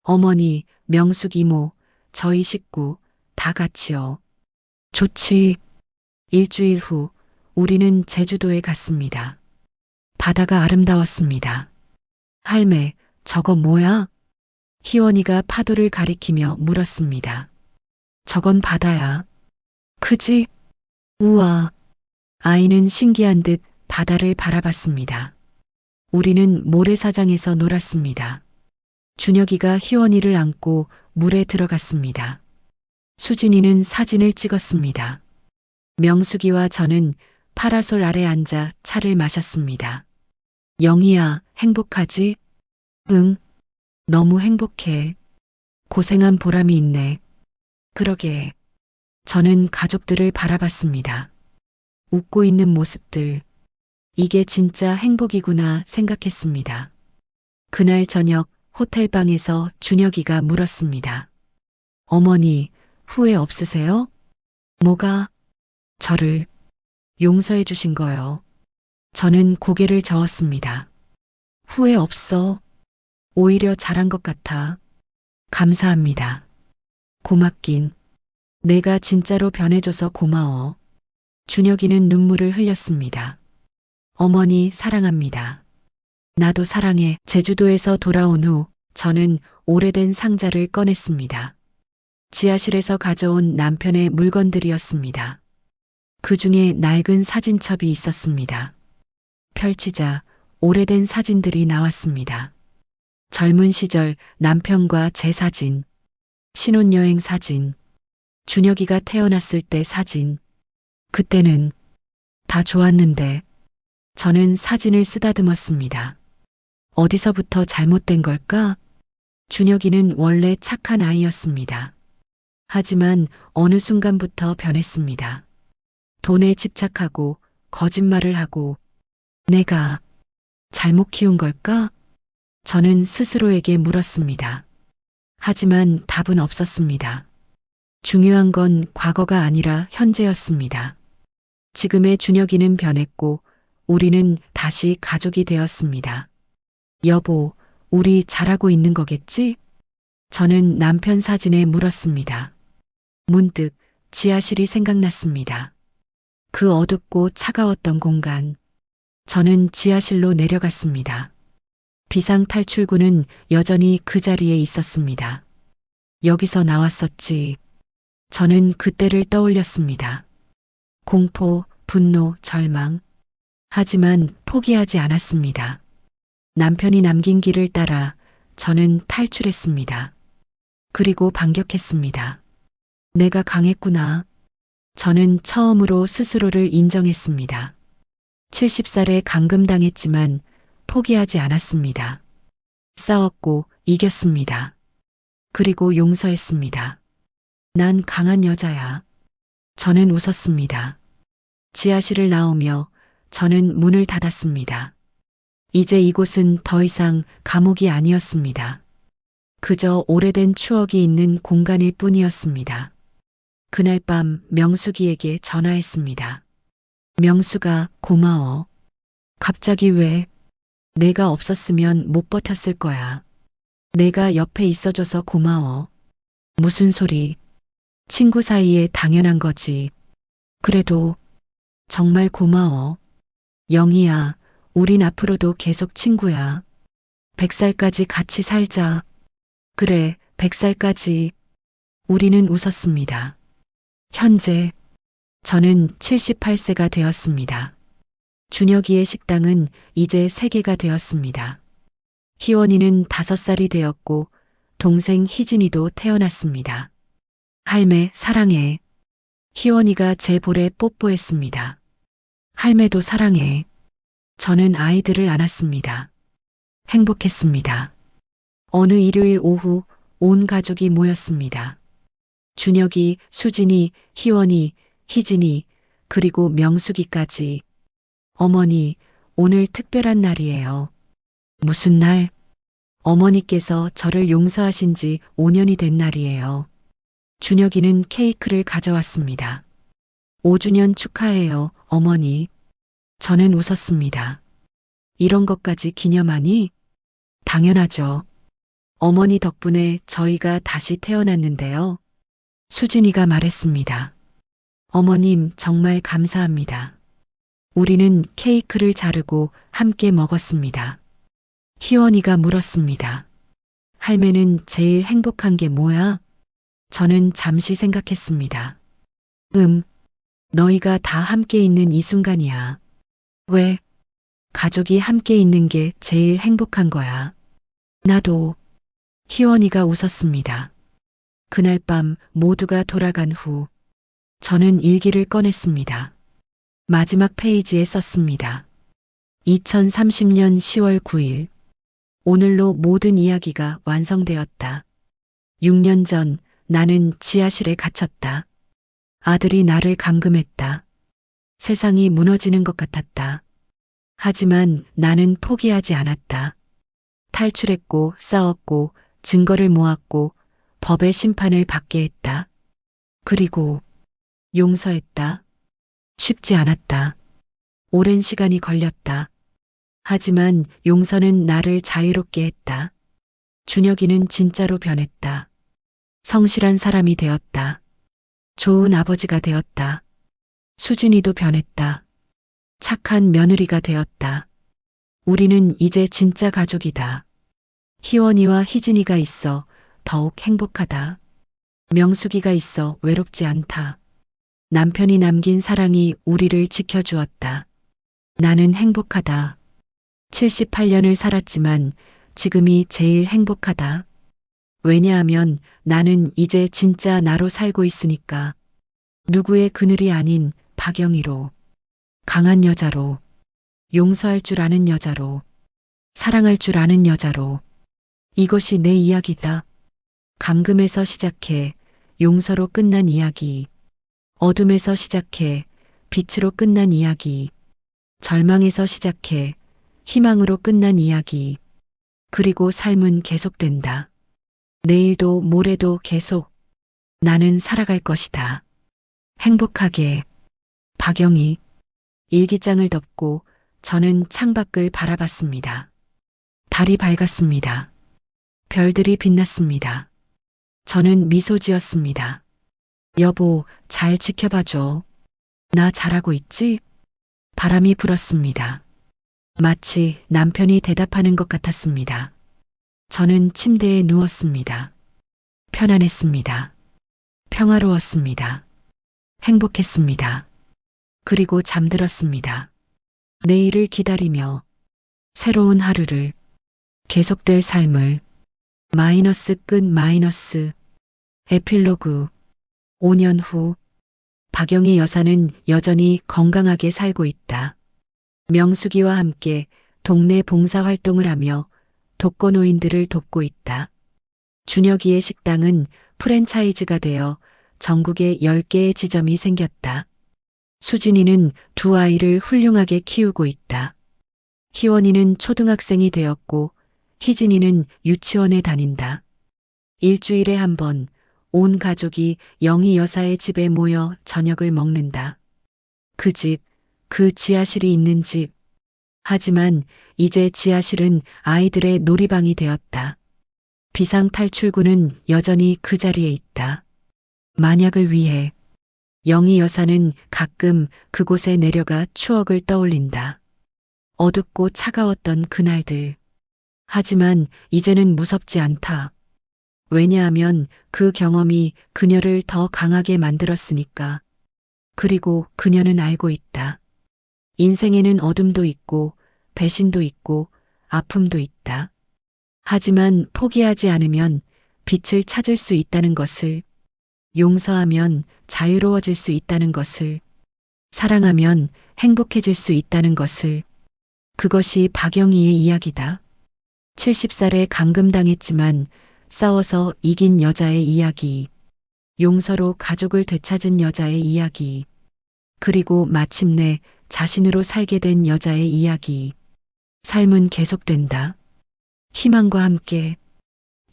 어머니, 명숙 이모, 저희 식구 다 같이요. 좋지. 일주일 후 우리는 제주도에 갔습니다. 바다가 아름다웠습니다. 할매, 저거 뭐야? 희원이가 파도를 가리키며 물었습니다. 저건 바다야. 크지? 우와. 아이는 신기한 듯 바다를 바라봤습니다. 우리는 모래사장에서 놀았습니다. 준혁이가 희원이를 안고 물에 들어갔습니다. 수진이는 사진을 찍었습니다. 명숙이와 저는 파라솔 아래 앉아 차를 마셨습니다. 영희야, 행복하지? 응. 너무 행복해. 고생한 보람이 있네. 그러게. 저는 가족들을 바라봤습니다. 웃고 있는 모습들. 이게 진짜 행복이구나 생각했습니다. 그날 저녁 호텔방에서 준혁이가 물었습니다. 어머니, 후회 없으세요? 뭐가? 저를 용서해 주신 거요. 저는 고개를 저었습니다. 후회 없어. 오히려 잘한 것 같아. 감사합니다. 고맙긴. 내가 진짜로 변해줘서 고마워. 준혁이는 눈물을 흘렸습니다. 어머니 사랑합니다. 나도 사랑해. 제주도에서 돌아온 후 저는 오래된 상자를 꺼냈습니다. 지하실에서 가져온 남편의 물건들이었습니다. 그 중에 낡은 사진첩이 있었습니다. 펼치자 오래된 사진들이 나왔습니다. 젊은 시절 남편과 제 사진, 신혼여행 사진, 준혁이가 태어났을 때 사진. 그때는 다 좋았는데 저는 사진을 쓰다듬었습니다. 어디서부터 잘못된 걸까? 준혁이는 원래 착한 아이였습니다. 하지만 어느 순간부터 변했습니다. 돈에 집착하고 거짓말을 하고 내가 잘못 키운 걸까? 저는 스스로에게 물었습니다. 하지만 답은 없었습니다. 중요한 건 과거가 아니라 현재였습니다. 지금의 준혁이는 변했고 우리는 다시 가족이 되었습니다. 여보, 우리 잘하고 있는 거겠지? 저는 남편 사진에 물었습니다. 문득 지하실이 생각났습니다. 그 어둡고 차가웠던 공간. 저는 지하실로 내려갔습니다. 비상탈출구는 여전히 그 자리에 있었습니다. 여기서 나왔었지. 저는 그때를 떠올렸습니다. 공포, 분노, 절망. 하지만 포기하지 않았습니다. 남편이 남긴 길을 따라 저는 탈출했습니다. 그리고 반격했습니다. 내가 강했구나. 저는 처음으로 스스로를 인정했습니다. 70살에 감금당했지만 포기하지 않았습니다. 싸웠고 이겼습니다. 그리고 용서했습니다. 난 강한 여자야. 저는 웃었습니다. 지하실을 나오며 저는 문을 닫았습니다. 이제 이곳은 더 이상 감옥이 아니었습니다. 그저 오래된 추억이 있는 공간일 뿐이었습니다. 그날 밤 명숙이에게 전화했습니다. 명숙아, 고마워. 갑자기 왜? 내가 없었으면 못 버텼을 거야. 내가 옆에 있어줘서 고마워. 무슨 소리? 친구 사이에 당연한 거지. 그래도 정말 고마워. 영희야, 우린 앞으로도 계속 친구야. 100살까지 같이 살자. 그래, 100살까지. 우리는 웃었습니다. 현재 저는 78세가 되었습니다. 준혁이의 식당은 이제 3개가 되었습니다. 희원이는 5살이 되었고 동생 희진이도 태어났습니다. 할매 사랑해. 희원이가 제 볼에 뽀뽀했습니다. 할매도 사랑해. 저는 아이들을 안았습니다. 행복했습니다. 어느 일요일 오후 온 가족이 모였습니다. 준혁이, 수진이, 희원이, 희진이, 그리고 명숙이까지. 어머니, 오늘 특별한 날이에요. 무슨 날? 어머니께서 저를 용서하신 지 5년이 된 날이에요. 준혁이는 케이크를 가져왔습니다. 5주년 축하해요, 어머니. 저는 웃었습니다. 이런 것까지 기념하니? 당연하죠. 어머니 덕분에 저희가 다시 태어났는데요. 수진이가 말했습니다. 어머님 정말 감사합니다. 우리는 케이크를 자르고 함께 먹었습니다. 희원이가 물었습니다. 할매는 제일 행복한 게 뭐야? 저는 잠시 생각했습니다. 너희가 다 함께 있는 이 순간이야. 왜? 가족이 함께 있는 게 제일 행복한 거야. 나도. 희원이가 웃었습니다. 그날 밤 모두가 돌아간 후 저는 일기를 꺼냈습니다. 마지막 페이지에 썼습니다. 2030년 10월 9일. 오늘로 모든 이야기가 완성되었다. 6년 전 나는 지하실에 갇혔다. 아들이 나를 감금했다. 세상이 무너지는 것 같았다. 하지만 나는 포기하지 않았다. 탈출했고 싸웠고 증거를 모았고 법의 심판을 받게 했다. 그리고 용서했다. 쉽지 않았다. 오랜 시간이 걸렸다. 하지만 용서는 나를 자유롭게 했다. 준혁이는 진짜로 변했다. 성실한 사람이 되었다. 좋은 아버지가 되었다. 수진이도 변했다. 착한 며느리가 되었다. 우리는 이제 진짜 가족이다. 희원이와 희진이가 있어 더욱 행복하다. 명숙이가 있어 외롭지 않다. 남편이 남긴 사랑이 우리를 지켜주었다. 나는 행복하다. 78년을 살았지만 지금이 제일 행복하다. 왜냐하면 나는 이제 진짜 나로 살고 있으니까. 누구의 그늘이 아닌 박영희로. 강한 여자로. 용서할 줄 아는 여자로. 사랑할 줄 아는 여자로. 이것이 내 이야기다. 감금에서 시작해 용서로 끝난 이야기. 어둠에서 시작해 빛으로 끝난 이야기. 절망에서 시작해 희망으로 끝난 이야기. 그리고 삶은 계속된다. 내일도 모레도 계속 나는 살아갈 것이다. 행복하게. 박영희. 일기장을 덮고 저는 창밖을 바라봤습니다. 달이 밝았습니다. 별들이 빛났습니다. 저는 미소 지었습니다. 여보, 잘 지켜봐줘. 나 잘하고 있지? 바람이 불었습니다. 마치 남편이 대답하는 것 같았습니다. 저는 침대에 누웠습니다. 편안했습니다. 평화로웠습니다. 행복했습니다. 그리고 잠들었습니다. 내일을 기다리며 새로운 하루를, 계속될 삶을, 마이너스 끝 마이너스, 에필로그. 5년 후, 박영희 여사는 여전히 건강하게 살고 있다. 명숙이와 함께 동네 봉사활동을 하며 독거노인들을 돕고 있다. 준혁이의 식당은 프랜차이즈가 되어 전국에 10개의 지점이 생겼다. 수진이는 두 아이를 훌륭하게 키우고 있다. 희원이는 초등학생이 되었고 희진이는 유치원에 다닌다. 일주일에 한 번 온 가족이 영희 여사의 집에 모여 저녁을 먹는다. 그 집, 그 지하실이 있는 집. 하지만 이제 지하실은 아이들의 놀이방이 되었다. 비상탈출구는 여전히 그 자리에 있다. 만약을 위해 영희 여사는 가끔 그곳에 내려가 추억을 떠올린다. 어둡고 차가웠던 그날들. 하지만 이제는 무섭지 않다. 왜냐하면 그 경험이 그녀를 더 강하게 만들었으니까. 그리고 그녀는 알고 있다. 인생에는 어둠도 있고 배신도 있고 아픔도 있다. 하지만 포기하지 않으면 빛을 찾을 수 있다는 것을, 용서하면 자유로워질 수 있다는 것을, 사랑하면 행복해질 수 있다는 것을. 그것이 박영희의 이야기다. 70살에 감금당했지만 싸워서 이긴 여자의 이야기. 용서로 가족을 되찾은 여자의 이야기. 그리고 마침내 자신으로 살게 된 여자의 이야기. 삶은 계속된다. 희망과 함께.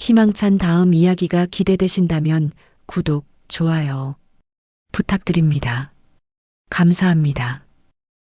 희망찬 다음 이야기가 기대되신다면 구독, 좋아요 부탁드립니다. 감사합니다.